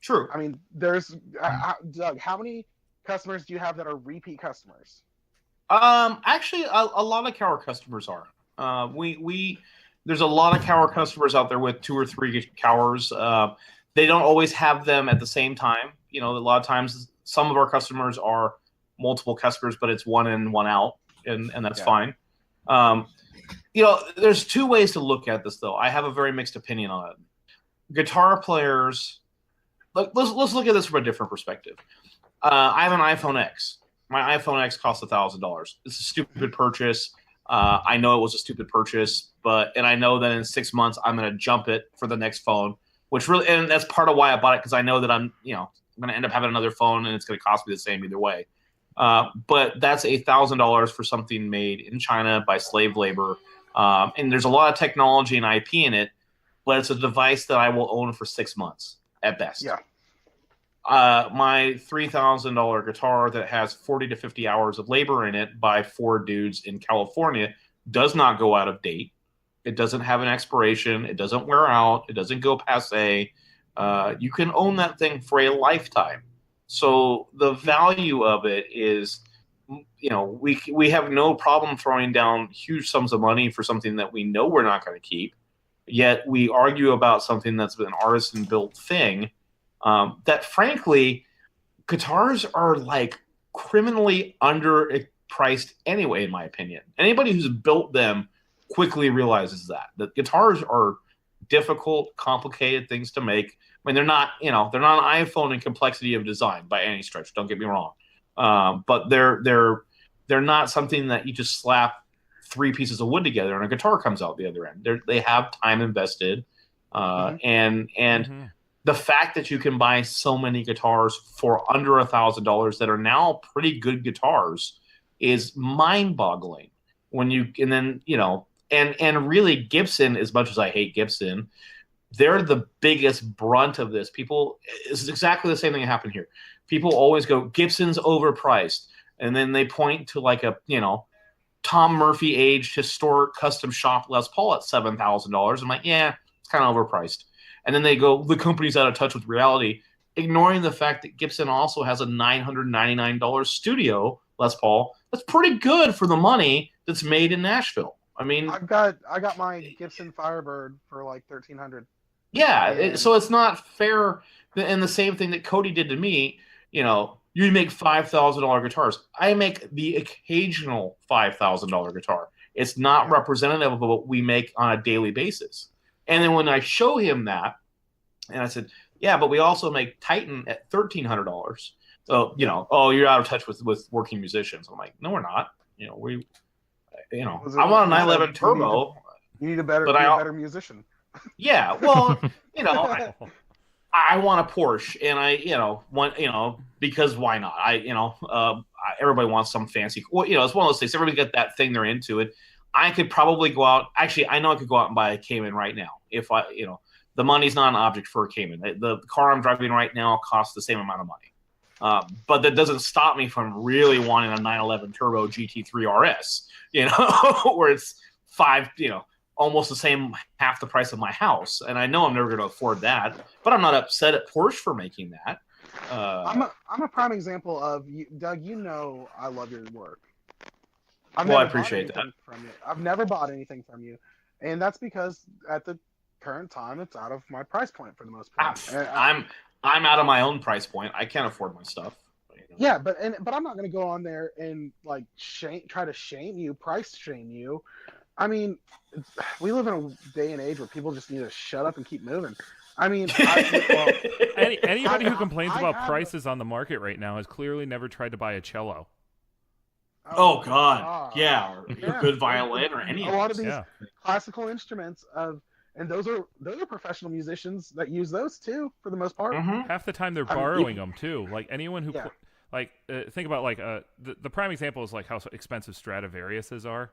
True. I mean, there's Doug. How many customers do you have that are repeat customers? Actually, a lot of Cower customers are. There's a lot of Cower customers out there with 2 or 3 Cowers. They don't always have them at the same time. You know, a lot of times some of our customers are multiple customers, but it's one in, one out, and that's fine. You know, there's 2 ways to look at this, though. I have a very mixed opinion on it. Guitar players, let's look at this from a different perspective. I have an iPhone X. My iPhone X costs $1,000. It's a stupid purchase. I know it was a stupid purchase, and I know that in 6 months I'm going to jump it for the next phone, and that's part of why I bought it, because I know that I'm going to end up having another phone and it's going to cost me the same either way. But that's $1,000 for something made in China by slave labor, and there's a lot of technology and IP in it, but it's a device that I will own for 6 months at best. Yeah. My $3,000 guitar that has 40 to 50 hours of labor in it by 4 dudes in California does not go out of date. It doesn't have an expiration. It doesn't wear out. It doesn't go passé. You can own that thing for a lifetime. So the value of it is, we have no problem throwing down huge sums of money for something that we know we're not going to keep. Yet we argue about something that's an artisan-built thing. That frankly, guitars are like criminally underpriced anyway, in my opinion. Anybody who's built them quickly realizes that guitars are difficult, complicated things to make. I mean, they're not an iPhone in complexity of design by any stretch. Don't get me wrong, but they're not something that you just slap 3 pieces of wood together and a guitar comes out the other end. They have time invested, and the fact that you can buy so many guitars for under $1,000 that are now pretty good guitars is mind-boggling. And really Gibson, as much as I hate Gibson, they're the biggest brunt of this. It's exactly the same thing that happened here. People always go, Gibson's overpriced. And then they point to like a, Tom Murphy aged historic custom shop Les Paul at $7,000. I'm like, yeah, it's kind of overpriced. And then they go, the company's out of touch with reality, ignoring the fact that Gibson also has a $999 studio Les Paul. That's pretty good for the money that's made in Nashville. I mean, I got my Gibson Firebird for like $1,300. Yeah, so it's not fair. And the same thing that Cody did to me, you make $5,000 guitars. I make the occasional $5,000 guitar. It's not representative of what we make on a daily basis. And then when I show him that, and I said, yeah, but we also make Titan at $1,300. So, you're out of touch with working musicians. I'm like, no, we're not. I want a 911 Turbo. You need a better musician. Yeah, well, I want a Porsche, and because why not? Everybody wants some fancy. Well, it's one of those things. Everybody's got that thing they're into it. I could probably go out. Actually, I know I could go out and buy a Cayman right now if the money's not an object for a Cayman. The car I'm driving right now costs the same amount of money. But that doesn't stop me from really wanting a 911 Turbo GT3 RS, where it's almost the same, half the price of my house. And I know I'm never going to afford that, but I'm not upset at Porsche for making that. I'm a prime example of Doug. I love your work. I appreciate that. From you. I've never bought anything from you, and that's because at the current time, it's out of my price point for the most part. I'm out of my own price point. I can't afford my stuff. Yeah, but I'm not going to go on there and like try to price shame you I mean, we live in a day and age where people just need to shut up and keep moving. I mean, anybody who complains about prices on the market right now has clearly never tried to buy a cello. Oh God, yeah, or a good violin or any. A lot of these classical instruments and those are professional musicians that use those too for the most part. Mm-hmm. Half the time they're borrowing them too. Like anyone who think about like the prime example is like how expensive Stradivariuses are.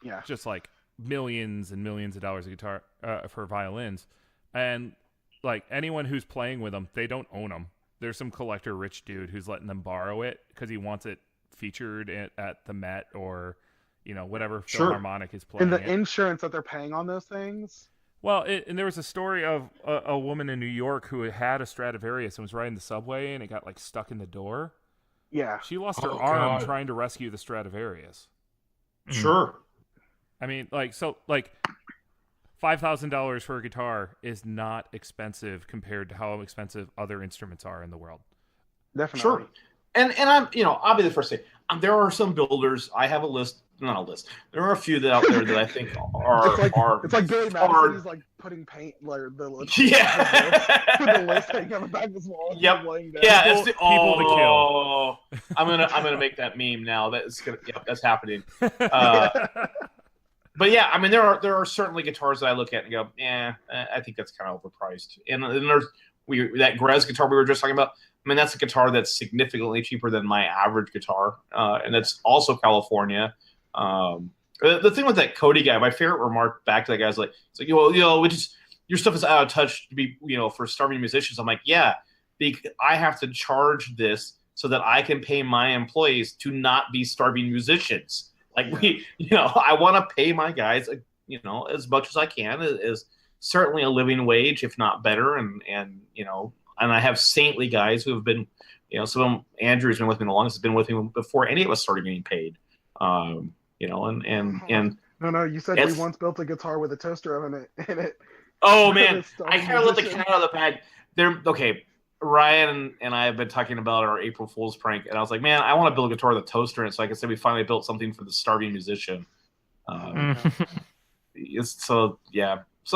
Yeah, just like millions and millions of dollars a guitar for violins, and like anyone who's playing with them, they don't own them. There's some collector rich dude who's letting them borrow it because he wants it featured at the Met or whatever Philharmonic is playing. And the insurance that they're paying on those things. Well, and there was a story of a woman in New York who had a Stradivarius and was riding the subway and it got like stuck in the door. Yeah, she lost her arm trying to rescue the Stradivarius. Sure. I mean, $5,000 for a guitar is not expensive compared to how expensive other instruments are in the world. Definitely. Sure. And I'm, I'll be the first to say, there are some builders. I have a list, not a list. There are a few out there that I think are. It's like Billy Madison. He's like putting paint, like the list. Yeah. Put the list hanging on the back of his wall. Yep. Yeah. People to kill. I'm gonna make that meme now. That's happening. But yeah, I mean, there are certainly guitars that I look at and go, I think that's kind of overpriced. And there's that Grez guitar we were just talking about. I mean, that's a guitar that's significantly cheaper than my average guitar, and it's also California. The thing with that Cody guy, my favorite remark back to that guy is like, it's like, your stuff is out of touch to be, for starving musicians. I'm like, yeah, I have to charge this so that I can pay my employees to not be starving musicians. Like I want to pay my guys, as much as I can, is certainly a living wage, if not better. And I have saintly guys who have been, some of them, Andrew's been with me the longest, has been with me before any of us started getting paid. No, you said we once built a guitar with a toaster oven in it. Oh man, I kind of let the cat out of the bag. Ryan and I have been talking about our April Fool's prank, and I was like, man, I want to build a guitar with a toaster in it, so I can say we finally built something for the starving musician. So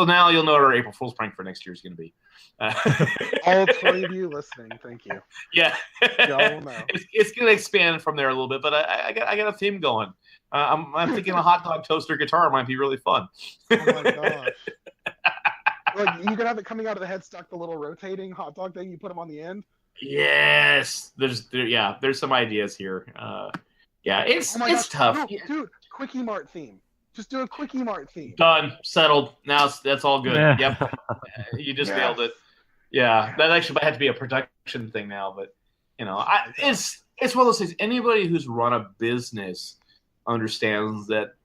now you'll know what our April Fool's prank for next year is going to be. All three of you listening, thank you. Yeah, y'all know. It's going to expand from there a little bit, but I got a theme going. I'm thinking a hot dog toaster guitar might be really fun. Oh my gosh. Like you can have it coming out of the headstock, the little rotating hot dog thing. You put them on the end. Yes, there's some ideas here. It's tough. No, dude, Quickie Mart theme. Just do a Quickie Mart theme. Done, settled. Now that's all good. Yep, you just nailed it. Yeah, that actually might have to be a production thing now, but it's one of those things. Anybody who's run a business understands that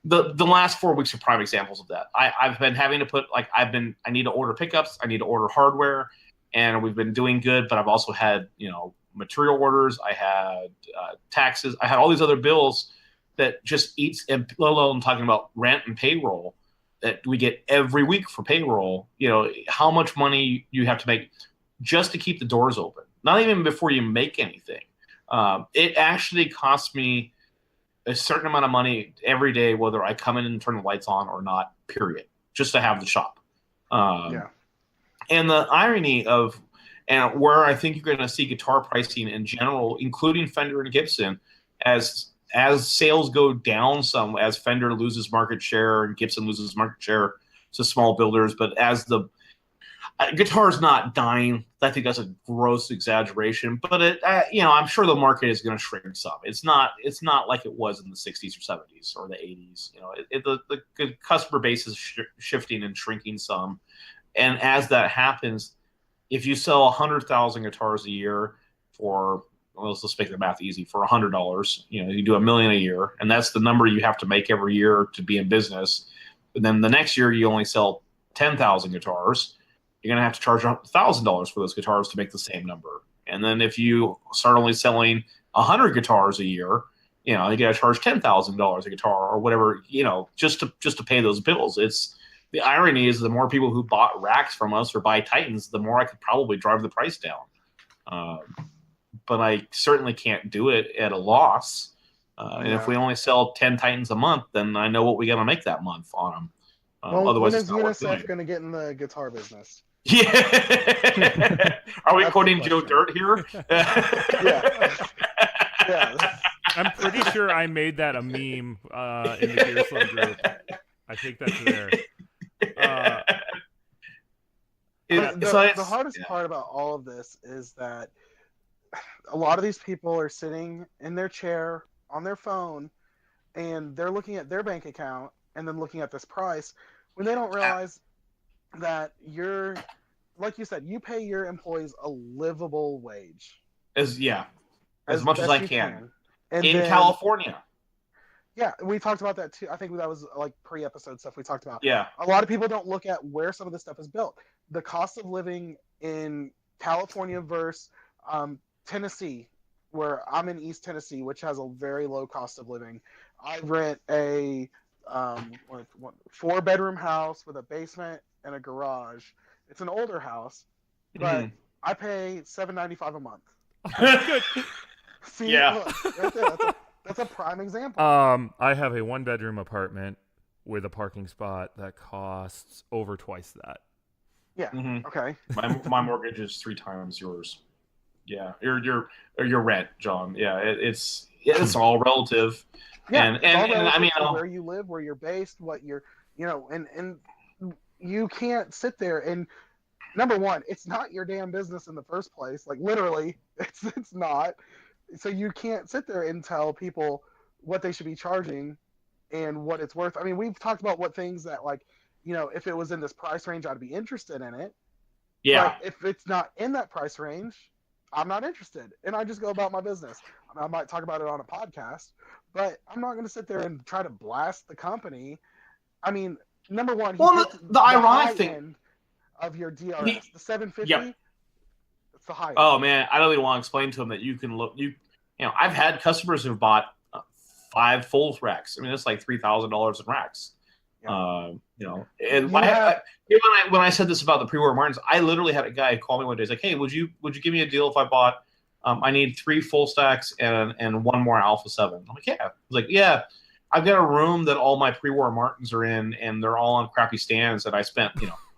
the last 4 weeks are prime examples of that. I've been having to put I need to order pickups, I need to order hardware, and we've been doing good. But I've also had material orders, I had taxes, I had all these other bills that just eats, and let alone talking about rent and payroll that we get every week for payroll. How much money you have to make just to keep the doors open, not even before you make anything. It actually costs me a certain amount of money every day, whether I come in and turn the lights on or not, period, just to have the shop. And the irony of, and where I think you're going to see guitar pricing in general, including Fender and Gibson, as sales go down some, as Fender loses market share and Gibson loses market share to small builders, but as the guitar is not dying. I think that's a gross exaggeration, but I'm sure the market is going to shrink some. It's not like it was in the 60s or 70s or the 80s. The customer base is shifting and shrinking some, and as that happens, if you sell 100,000 guitars a year for, let's just make the math easy, for $100, you do $1 million a year, and that's the number you have to make every year to be in business. And then the next year you only sell 10,000 guitars. You're going to have to charge $1,000 for those guitars to make the same number. And then if you start only selling 100 guitars a year, you got to charge $10,000 a guitar or whatever, just to pay those bills. It's the irony is the more people who bought racks from us or buy Titans, the more I could probably drive the price down. But I certainly can't do it at a loss. And if we only sell 10 Titans a month, then I know what we got to make that month on them. Otherwise, when is UNICEF going to get in the guitar business? Yeah. Are we quoting Joe Dirt here? Yeah. Yeah. I'm pretty sure I made that a meme in the Gear Slum group. I think that's there. The hardest part about all of this is that a lot of these people are sitting in their chair on their phone, and they're looking at their bank account and then looking at this price when they don't realize that you're, like you said, you pay your employees a livable wage. As much as I can. And in California. Yeah, we talked about that too. I think that was like pre-episode stuff we talked about. Yeah. A lot of people don't look at where some of this stuff is built. The cost of living in California versus Tennessee, where I'm in East Tennessee, which has a very low cost of living. I rent a 4-bedroom house with a basement and a garage. It's an older house, but I pay $7.95 a month. Good. See, look, right there, that's a prime example. I have a 1-bedroom apartment with a parking spot that costs over twice that. Yeah. Okay. My mortgage is 3 times yours. Yeah. Your rent, John. Yeah. It's all relative. Yeah. And I mean, where you live, where you're based, what you're, and you can't sit there and. Number one, it's not your damn business in the first place. Like literally, it's not. So you can't sit there and tell people what they should be charging and what it's worth. I mean, we've talked about what things that if it was in this price range, I'd be interested in it. Yeah. But if it's not in that price range, I'm not interested, and I just go about my business. I might talk about it on a podcast, but I'm not going to sit there and try to blast the company. I mean, number one, the ironic thing of your DRS, the 750. Yep. It's the high. Oh man, I don't even want to explain to them that you can look. I've had customers who've bought 5 full racks. I mean, it's like $3,000 in racks. Yeah. And when I said this about the pre-war Martins, I literally had a guy call me one day. He's like, "Hey, would you give me a deal if I bought? I need 3 full stacks and 1 more Alpha 7." I'm like, "Yeah." He's like, "Yeah, I've got a room that all my pre-war Martins are in, and they're all on crappy stands that I spent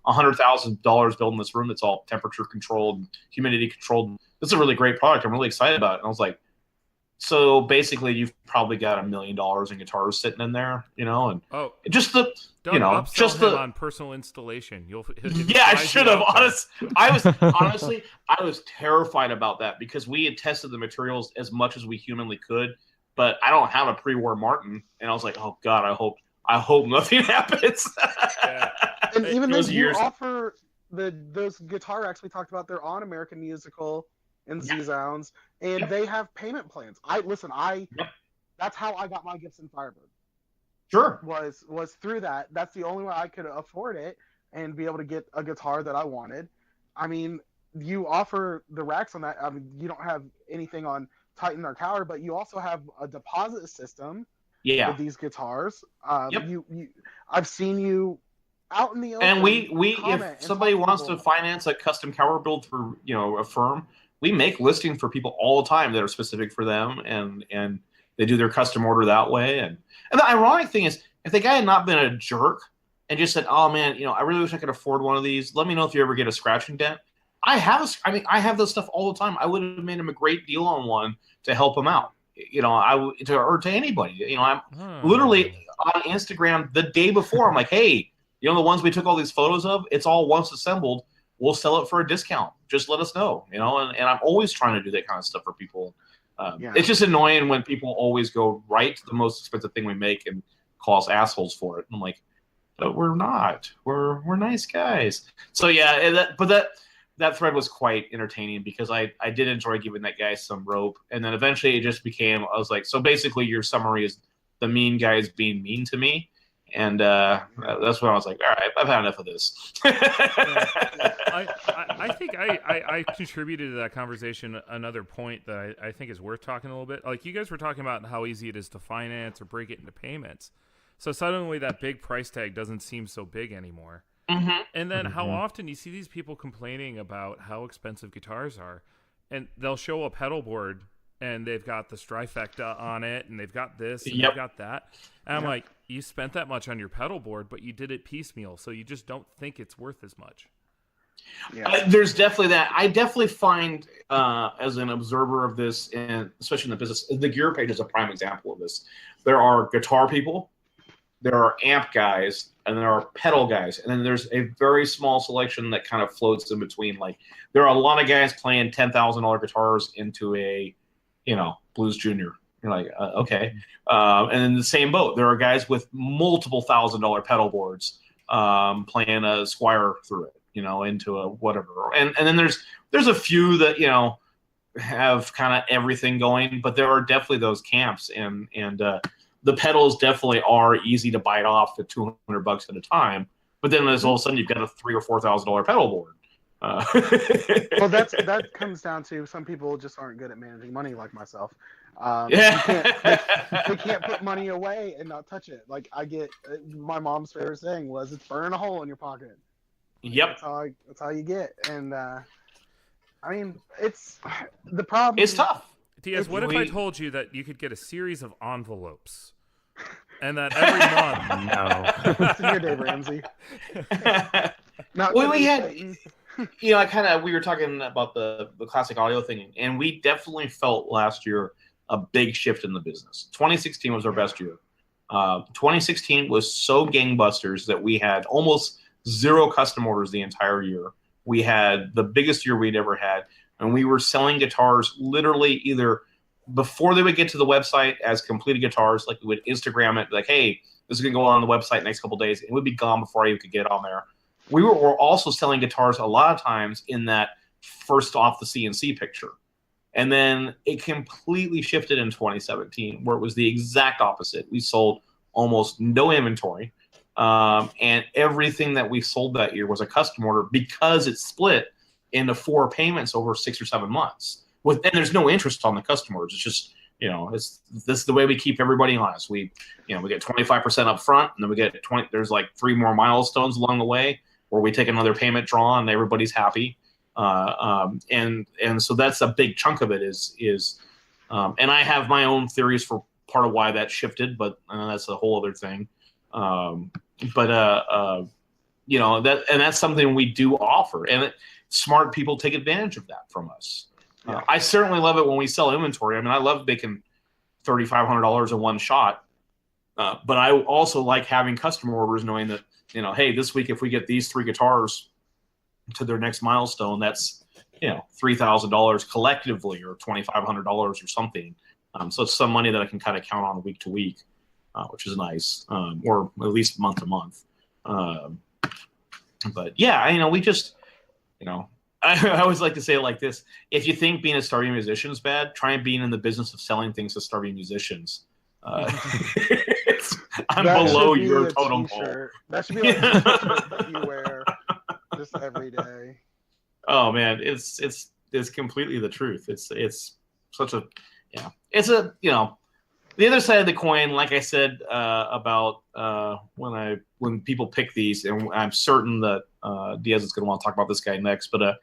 $100,000 building this room that's all temperature controlled and humidity controlled. This is a really great product. I'm really excited about it." And I was like, so basically you've probably got $1 million in guitars sitting in there, and just the, just the on personal installation. I should have. I was terrified about that because we had tested the materials as much as we humanly could, but I don't have a pre-war Martin. And I was like, oh God, I hope nothing happens. Yeah. And even then, you offer those guitar racks we talked about. They're on American Musical and Z-Zounds, and they have payment plans. That's how I got my Gibson Firebird. Sure, was through that. That's the only way I could afford it and be able to get a guitar that I wanted. I mean, you offer the racks on that. I mean, you don't have anything on Titan or Tower, but you also have a deposit system. Yeah. With these guitars, I've seen you out in the open. And we if somebody wants to finance a custom cover build for a firm, we make listings for people all the time that are specific for them, and they do their custom order that way. And the ironic thing is, if the guy had not been a jerk and just said, "Oh man, I really wish I could afford one of these. Let me know if you ever get a scratching dent." I have this stuff all the time. I would have made him a great deal on one to help him out. Or to anybody. I'm literally on Instagram the day before. I'm like, "Hey, the ones we took all these photos of, it's all once assembled. We'll sell it for a discount. Just let us know." And I'm always trying to do that kind of stuff for people. It's just annoying when people always go right to the most expensive thing we make and call us assholes for it. And I'm like, but we're not. We're nice guys. So yeah, that thread was quite entertaining because I did enjoy giving that guy some rope. And then eventually it just became, I was like, so basically your summary is the mean guys being mean to me. And that's when I was like, all right, I've had enough of this. I think I contributed to that conversation another point that I think is worth talking a little bit. Like you guys were talking about how easy it is to finance or break it into payments. So suddenly that big price tag doesn't seem so big anymore. Mm-hmm. And then how often you see these people complaining about how expensive guitars are, and they'll show a pedal board and they've got the Strifecta on it, and they've got this, and Yep. they've got that. And I'm like, you spent that much on your pedal board, but you did it piecemeal, so you just don't think it's worth as much. Yeah. There's definitely that. I definitely find, as an observer of this, and especially in the business, the gear page is a prime example of this. There are guitar people, there are amp guys, and there are pedal guys, and then there's a very small selection that kind of floats in between. Like, there are a lot of guys playing $10,000 guitars into a, Blues Junior. You're like, okay. And in the same boat, there are guys with multiple $1,000 pedal boards playing a Squire through it, into a whatever. And then there's a few that, have kind of everything going, but there are definitely those camps, and the pedals definitely are easy to bite off at $200 at a time. But then there's all of a sudden you've got a $3,000 or $4,000 pedal board. Well, that comes down to some people just aren't good at managing money, like myself. They can't put money away and not touch it. Like, I get my mom's favorite saying was, "It's burning a hole in your pocket." Yep. That's how you get. And I mean, it's the problem. It's tough. Diaz, what if I told you that you could get a series of envelopes, and that every month? No. Listen here, Dave Ramsey. We had, we were talking about the classic audio thing, and we definitely felt last year a big shift in the business. 2016 was our best year. 2016 was so gangbusters that we had almost 0 custom orders the entire year. We had the biggest year we'd ever had, and we were selling guitars literally either before they would get to the website as completed guitars. Like, we would Instagram it, like, hey, this is going to go on the website next couple of days. It would be gone before I even could get on there. We were also selling guitars a lot of times in that first off the CNC picture. And then it completely shifted in 2017, where it was the exact opposite. We sold almost no inventory. And everything that we sold that year was a custom order, because it's split into 4 payments over 6 or 7 months. And there's no interest on the customers. It's just, this is the way we keep everybody honest. We get 25% up front, and then we get 20. There's like 3 more milestones along the way where we take another payment draw, and everybody's happy. And so that's a big chunk of it is, and I have my own theories for part of why that shifted, but that's a whole other thing. That's something we do offer, and smart people take advantage of that from us. Yeah. I certainly love it when we sell inventory. I mean, I love making $3,500 in one shot, but I also like having customer orders, knowing that, hey, this week if we get these 3 guitars to their next milestone, that's $3,000 collectively, or $2,500 or something. So it's some money that I can kind of count on week to week. Which is nice, or at least month to month. But yeah, we just, I always like to say it like this: if you think being a starving musician is bad, try being in the business of selling things to starving musicians. I'm below your totem pole. That should be like a t-shirt that you wear just every day. Oh man, it's completely the truth. It's such a, it's a, the other side of the coin, like I said, about when people pick these, and I'm certain that Diaz is going to want to talk about this guy next, but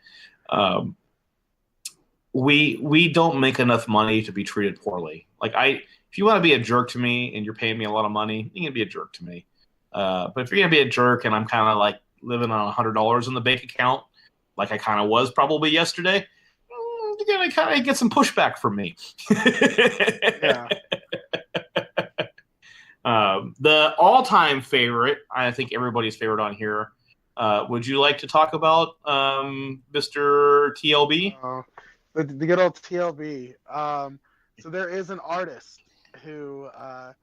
we don't make enough money to be treated poorly. Like, if you want to be a jerk to me and you're paying me a lot of money, you can be a jerk to me. But if you're going to be a jerk and I'm kind of like living on $100 in the bank account, like I kind of was probably yesterday, you're going to kind of get some pushback from me. Yeah. The all-time favorite, I think everybody's favorite on here. Would you like to talk about Mr. TLB? The good old TLB. So there is an artist who. I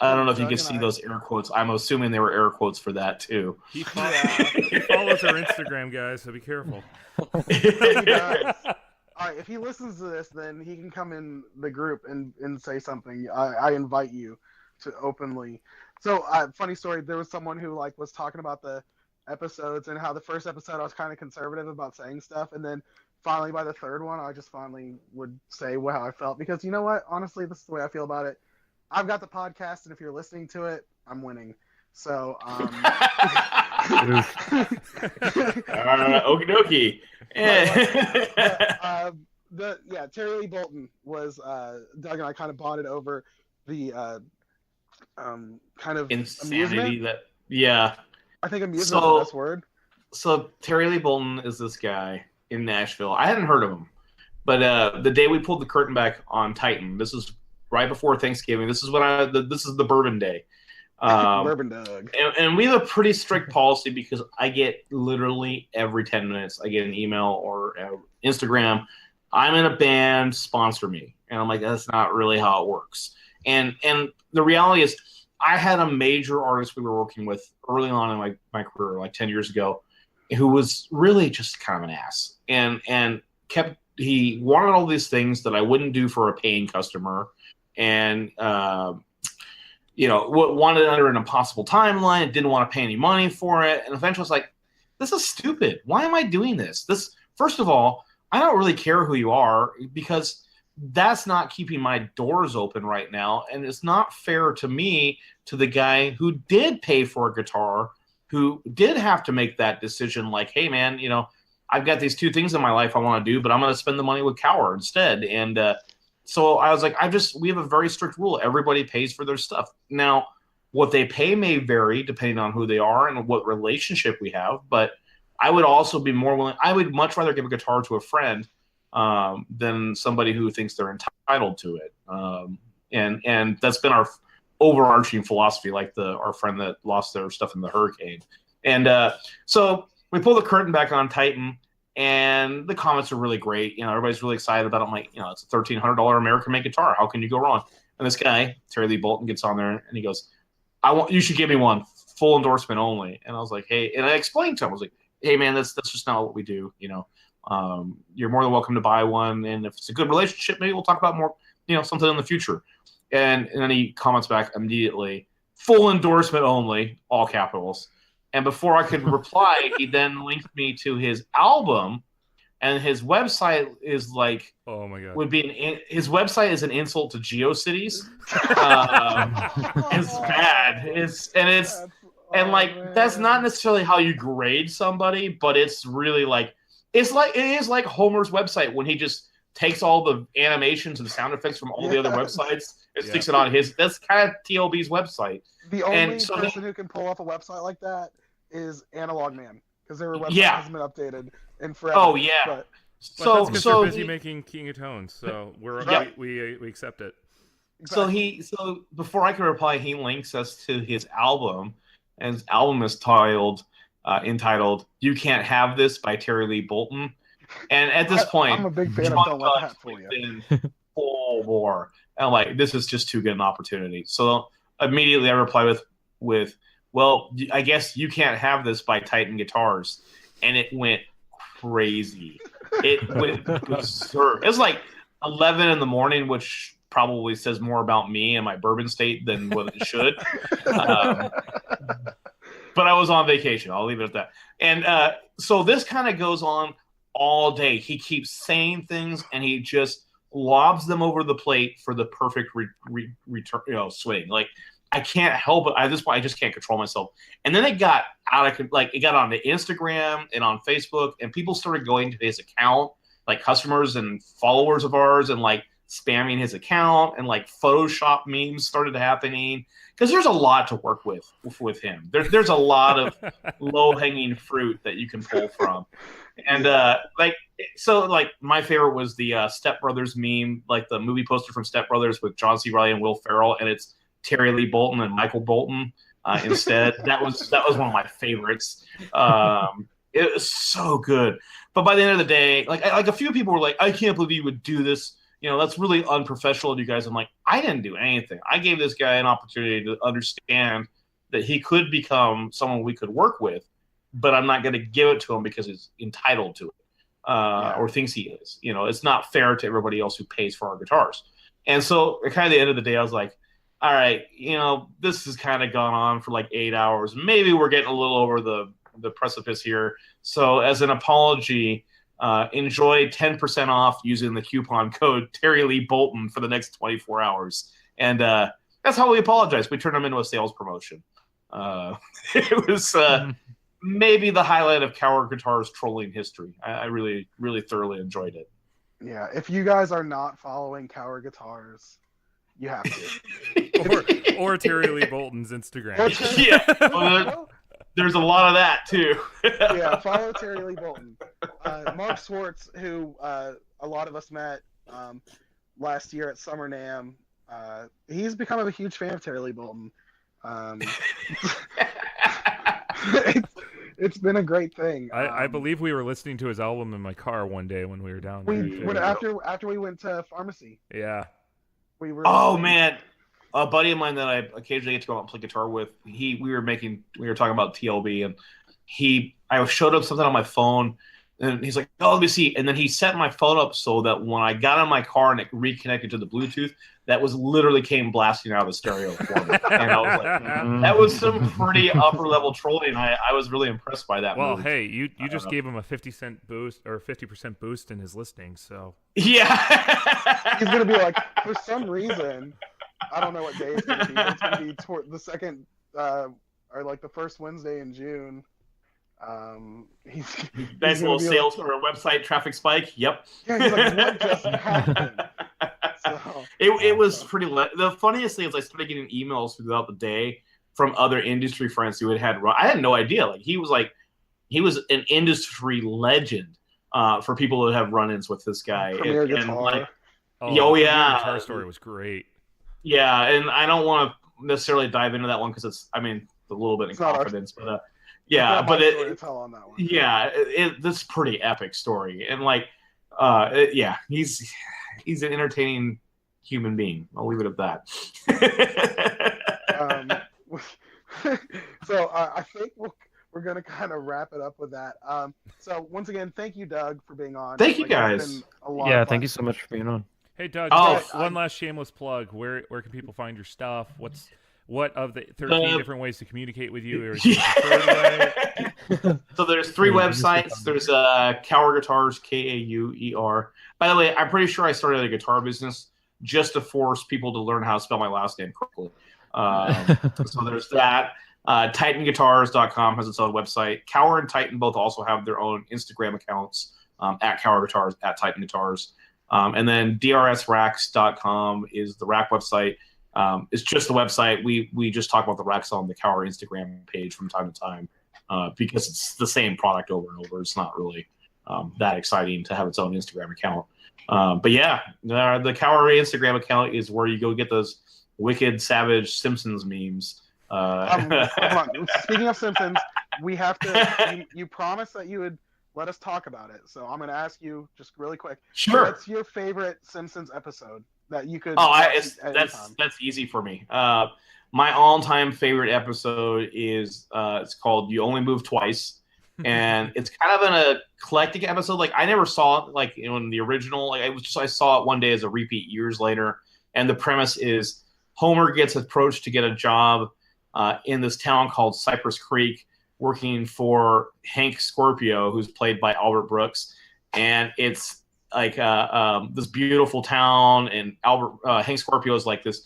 don't know if you can see those air quotes. I'm assuming they were air quotes for that too. He follows our Instagram, guys, so be careful. He does. All right, if he listens to this, then he can come in the group and say something. I invite you to openly. So, funny story. There was someone who was talking about the episodes and how the first episode I was kind of conservative about saying stuff, and then finally by the third one, I just finally would say how I felt, because you know what? Honestly, this is the way I feel about it. I've got the podcast, and if you're listening to it, I'm winning. So, okie dokie. Terry Lee Bolton was Doug and I kind of bonded over the kind of insanity amusement. Yeah. I think amusement is the best word. So Terry Lee Bolton is this guy in Nashville. I hadn't heard of him, but the day we pulled the curtain back on Titan, this is right before Thanksgiving. This is when this is the bourbon day. Bourbon Doug. And we have a pretty strict policy because I get literally every 10 minutes, I get an email or Instagram. I'm in a band, sponsor me. And I'm like, that's not really how it works. And the reality is, I had a major artist we were working with early on in my career, like 10 years ago, who was really just kind of an ass. And he wanted all these things that I wouldn't do for a paying customer. And, wanted it under an impossible timeline, didn't want to pay any money for it. And eventually I was like, this is stupid. Why am I doing this? First of all, I don't really care who you are because that's not keeping my doors open right now. And it's not fair to me, to the guy who did pay for a guitar, who did have to make that decision like, hey, man, I've got these two things in my life I want to do, but I'm going to spend the money with Cower instead. And so I was like, we have a very strict rule. Everybody pays for their stuff. Now, what they pay may vary depending on who they are and what relationship we have, but I would also be more willing. I would much rather give a guitar to a friend than somebody who thinks they're entitled to it. And that's been our overarching philosophy, like our friend that lost their stuff in the hurricane. And so we pull the curtain back on Titan, and the comments are really great. Everybody's really excited about it. I'm like, it's a $1,300 American-made guitar. How can you go wrong? And this guy, Terry Lee Bolton, gets on there and he goes, you should give me one, full endorsement only. And I was like, hey, and I explained to him, I was like, hey, man, that's just not what we do. You're more than welcome to buy one. And if it's a good relationship, maybe we'll talk about more, something in the future. And then he comments back immediately, full endorsement only, all capitals. And before I could reply, he then linked me to his album, and his website is like, oh my god, his website is an insult to GeoCities. It's bad. That's not necessarily how you grade somebody, but it's really it is like Homer's website when he just takes all the animations and sound effects from all the other websites and sticks it on his. That's kind of TLB's website. The only person who can pull off a website like that is Analog Man, because their website hasn't been updated in forever. Oh yeah. But that's because they're busy making King of Tones, so we accept it. Exactly. So before I can reply, he links us to his album, and his album is entitled "You Can't Have This" by Terry Lee Bolton. And at this point, I'm a big fan of Don't Let That Fool You. Full bore. And I'm like, this is just too good an opportunity. So immediately I reply with, well, I guess You Can't Have This by Titan Guitars. And it went crazy. It went berserk. It was like 11 in the morning, which probably says more about me and my bourbon state than what it should. But I was on vacation. I'll leave it at that. And so this kind of goes on all day. He keeps saying things, and he just lobs them over the plate for the perfect return, swing. Like, I can't help it. At this point, I just can't control myself. And then it got it got on the Instagram and on Facebook, and people started going to his account, like customers and followers of ours, and spamming his account, and Photoshop memes started happening. Because there's a lot to work with him. There's a lot of low-hanging fruit that you can pull from. And my favorite was the Step Brothers meme, the movie poster from Step Brothers with John C. Reilly and Will Ferrell, and it's Terry Lee Bolton and Michael Bolton instead. that was one of my favorites. It was so good. But by the end of the day, a few people were like, I can't believe you would do this. That's really unprofessional of you guys. I'm like, I didn't do anything. I gave this guy an opportunity to understand that he could become someone we could work with, but I'm not going to give it to him because he's entitled to it or thinks he is. It's not fair to everybody else who pays for our guitars. And so at kind of the end of the day, I was like, all right, this has kind of gone on for 8 hours. Maybe we're getting a little over the precipice here. So as an apology, enjoy 10% off using the coupon code Terry Lee Bolton for the next 24 hours. And that's how we apologize. We turned them into a sales promotion. It was maybe the highlight of Cower Guitars trolling history. I really, really thoroughly enjoyed it. Yeah, if you guys are not following Cower Guitars, you have to. or Terry Lee Bolton's Instagram. Yeah, there's a lot of that too. Yeah, follow Terry Lee Bolton. Mark Swartz, who a lot of us met last year at Summer NAMM, he's become a huge fan of Terry Lee Bolton. It's been a great thing. I believe we were listening to his album in my car one day when we were down there. After we went to pharmacy. Yeah. We were. Oh man, a buddy of mine that I occasionally get to go out and play guitar with. We were talking about TLB, and I showed him something on my phone, and he's like, "Oh, let me see." And then he set my phone up so that when I got in my car and it reconnected to the Bluetooth, that was literally came blasting out of the stereo for me. And I was like, that was some pretty upper level trolling. I was really impressed by that. Well, move. Hey, you just gave him a 50-cent boost or 50% boost in his listening, so yeah, he's gonna be like, for some reason, I don't know what day it's gonna be. But it's gonna be toward the second or like the first Wednesday in June. Nice little sales for a website traffic spike. Yep. Yeah, he's like, what just happened? So, it was pretty. The funniest thing is I started getting emails throughout the day from other industry friends who had run. I had no idea. He was an industry legend for people who have run-ins with this guy. Premier Guitar. Yeah, Guitar Story was great. Yeah, and I don't want to necessarily dive into that one because it's a little bit in confidence, but yeah, but to tell on that one. Yeah, this is a pretty epic story, and he's an entertaining human being. I'll leave it at that. So I think we're going to kind of wrap it up with that. So once again, thank you, Doug, for being on. Thank you, guys. Thank you so much for being on. Hey, Doug. One last shameless plug. Where can people find your stuff? What of the 13 different ways to communicate with you? Or So there's 3 websites. There's Cower Guitars, Kauer. By the way, I'm pretty sure I started a guitar business just to force people to learn how to spell my last name correctly. So there's that. TitanGuitars.com has its own website. Cower and Titan both also have their own Instagram accounts at Cower Guitars, at Titan Guitars. And then DRSRacks.com is the rack website. It's just the website. We just talk about the racks on the Cower Instagram page from time to time because it's the same product over and over. It's not really that exciting to have its own Instagram account. But yeah, the Cower Instagram account is where you go get those wicked, savage Simpsons memes. Hold on. Speaking of Simpsons, we have to. You promised that you would let us talk about it, so I'm going to ask you just really quick. Sure. What's your favorite Simpsons episode that you could? That's easy for me. My all-time favorite episode is it's called "You Only Move Twice," and it's kind of an eclectic episode. Like I never saw it in the original. I saw it one day as a repeat years later, and the premise is Homer gets approached to get a job in this town called Cypress Creek, working for Hank Scorpio, who's played by Albert Brooks, and it's like this beautiful town, and Hank Scorpio is like this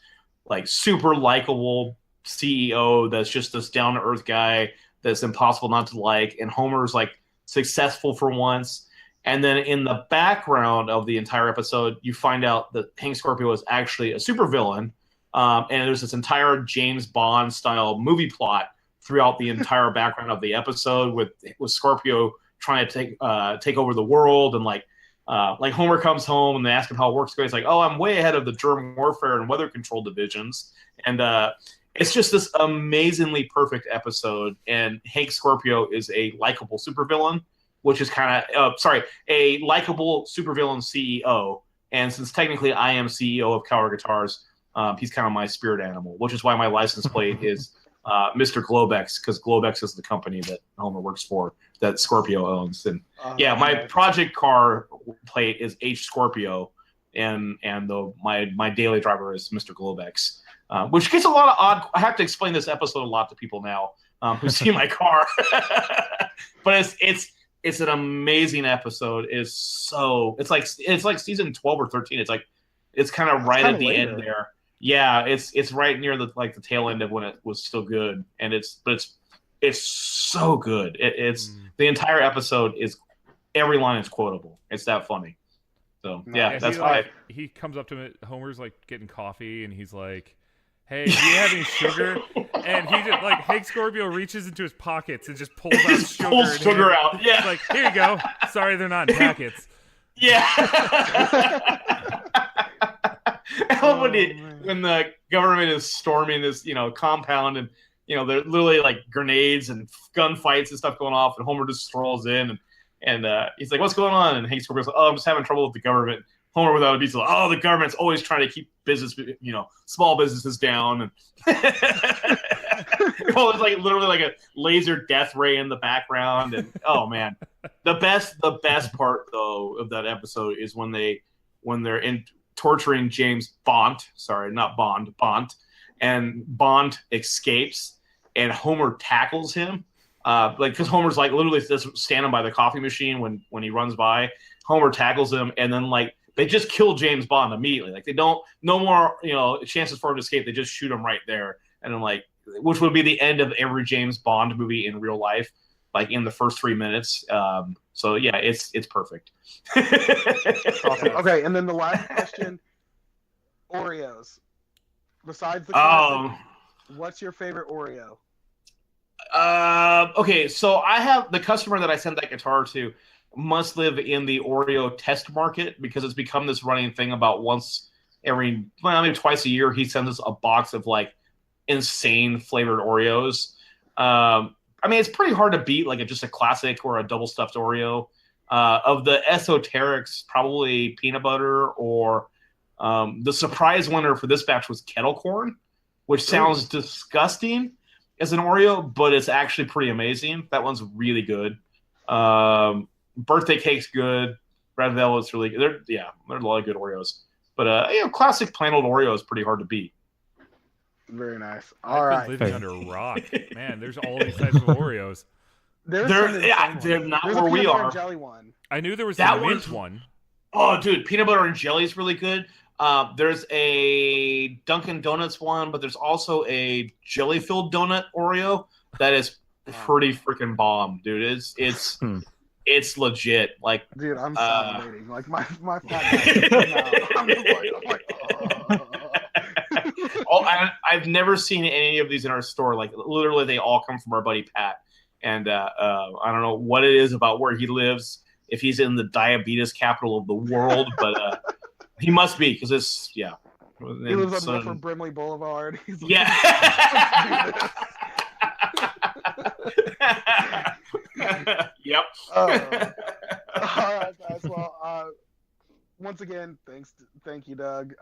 super likable CEO that's just this down to earth guy that's impossible not to like, and Homer's successful for once. And then in the background of the entire episode, you find out that Hank Scorpio is actually a supervillain, and there's this entire James Bond style movie plot throughout the entire background of the episode with Scorpio trying to take over the world, and Homer comes home and they ask him how it works. He's like, "Oh, I'm way ahead of the germ warfare and weather control divisions," and it's just this amazingly perfect episode. And Hank Scorpio is a likable supervillain, which is a likable supervillain CEO. And since technically I am CEO of Cower Guitars, he's kind of my spirit animal, which is why my license plate is Mr. Globex, because Globex is the company that Homer works for, that Scorpio owns. And my project car plate is H Scorpio, and my daily driver is Mr. Globex, which gets a lot of odd. I have to explain this episode a lot to people now who see my car, but it's an amazing episode. It's like season 12 or 13. It's kind of right at the end there. Yeah, it's right near the tail end of when it was still good, and it's so good. The entire episode is, every line is quotable. It's that funny. So yeah, that's why he comes up to Homer's like getting coffee, and he's like, "Hey, do you have any sugar?" And he just like Hank Scorpio reaches into his pockets and just pulls out sugar. Pulls sugar out. Yeah, it's like, here you go. Sorry, they're not in packets. Yeah. When the government is storming this, compound, and they're literally like grenades and gunfights and stuff going off, and Homer just strolls in and he's like, "What's going on?" And Hank Scorpio's like, "Oh, I'm just having trouble with the government." Homer without a beat's like, "Oh, the government's always trying to keep business, small businesses down." And well, it's like literally like a laser death ray in the background, and oh man, the best part though of that episode is when they're torturing James Bond. Sorry, not Bond. Bond, and Bond escapes, and Homer tackles him. Because Homer's like literally just standing by the coffee machine when he runs by. Homer tackles him, and then like they just kill James Bond immediately. Like they don't no more chances for him to escape. They just shoot him right there, and then like which would be the end of every James Bond movie in real life, like in the first 3 minutes. So yeah, it's perfect. Awesome. Okay, and then the last question: Oreos. Besides the classic, what's your favorite Oreo? Okay, so I have the customer that I sent that guitar to must live in the Oreo test market, because it's become this running thing about maybe twice a year he sends us a box of like insane flavored Oreos. It's pretty hard to beat like just a classic or a double stuffed Oreo. Of the esoterics, probably peanut butter, or the surprise winner for this batch was kettle corn, which sounds disgusting as an Oreo, but it's actually pretty amazing. That one's really good. Birthday cake's good. Red Velvet's really good. There's a lot of good Oreos. But classic plain old Oreo is pretty hard to beat. Very nice. I've been living under a rock. Man, there's all these types of Oreos. They're not there's where we are. And jelly one. I knew there was a mint one. Oh, dude, peanut butter and jelly is really good. There's a Dunkin' Donuts one, but there's also a jelly-filled donut Oreo that is pretty freaking bomb, dude. It's legit. Like, dude, I'm salivating. Like my fat guy. I'm like, oh, I've never seen any of these in our store. Like, literally, they all come from our buddy Pat. And I don't know what it is about where he lives, if he's in the diabetes capital of the world, but he must be, because it's, yeah. He lives on from Brimley Boulevard. He's like, yeah. Yep. All right, guys. Well, once again, thank you, Doug.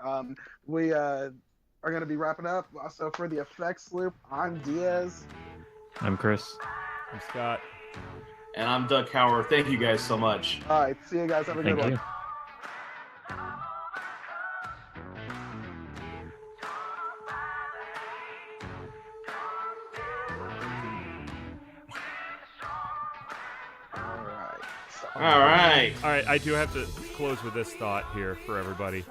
We are going to be wrapping up. So for the effects loop, I'm Diaz. I'm Chris. I'm Scott. And I'm Doug Howard. Thank you guys so much. All right. See you guys. Have a good one. All right. I do have to close with this thought here for everybody.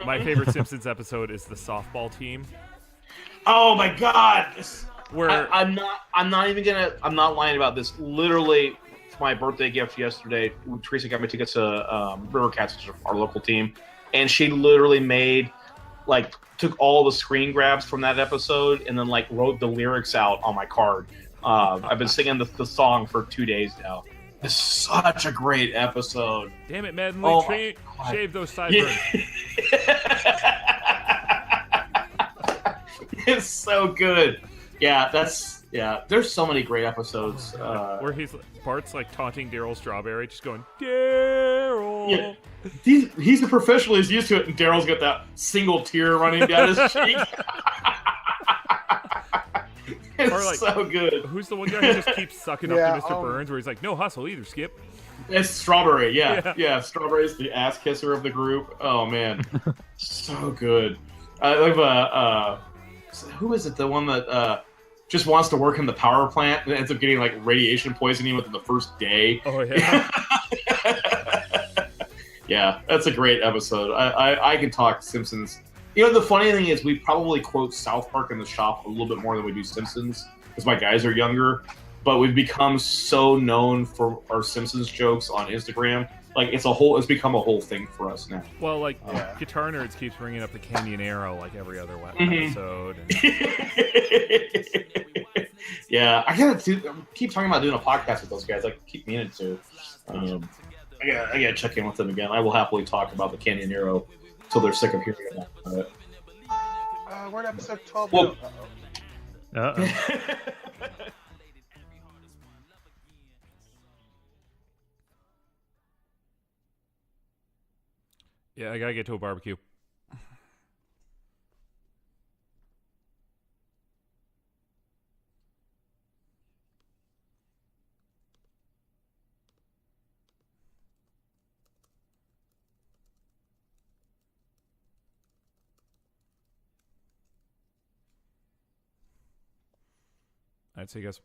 My favorite Simpsons episode is the softball team. Oh my God! Where I'm not lying about this. Literally, it's my birthday gift yesterday. Teresa got me tickets to River Cats, which is our local team, and she literally took all the screen grabs from that episode and then wrote the lyrics out on my card. I've been singing the song for 2 days now. It's such a great episode. Damn it, Madden. Shave those sideburns. It's so good. Yeah, there's so many great episodes. Where Bart's taunting Daryl Strawberry, just going, Daryl. Yeah, he's a professional. He's used to it, and Daryl's got that single tear running down his cheek. It's so good. Who's the one guy who just keeps sucking up to Mr. Burns, where he's like, no hustle either, Skip? It's Strawberry, yeah. Strawberry's the ass kisser of the group. Oh, man. So good. Who is it? The one that just wants to work in the power plant and ends up getting radiation poisoning within the first day. Oh, yeah. Yeah, that's a great episode. I can talk Simpsons. The funny thing is we probably quote South Park in the shop a little bit more than we do Simpsons because my guys are younger, but we've become so known for our Simpsons jokes on Instagram like it's become a whole thing for us now. Well, like Guitar Nerds keeps bringing up the Canyon Arrow like every other episode. Yeah, I gotta keep talking about doing a podcast with those guys. I keep meaning to. I gotta check in with them again. I will happily talk about the Canyon Arrow until they're sick of hearing about it. We're in episode 12. Well, yeah, I gotta get to a barbecue. I'd say, guys.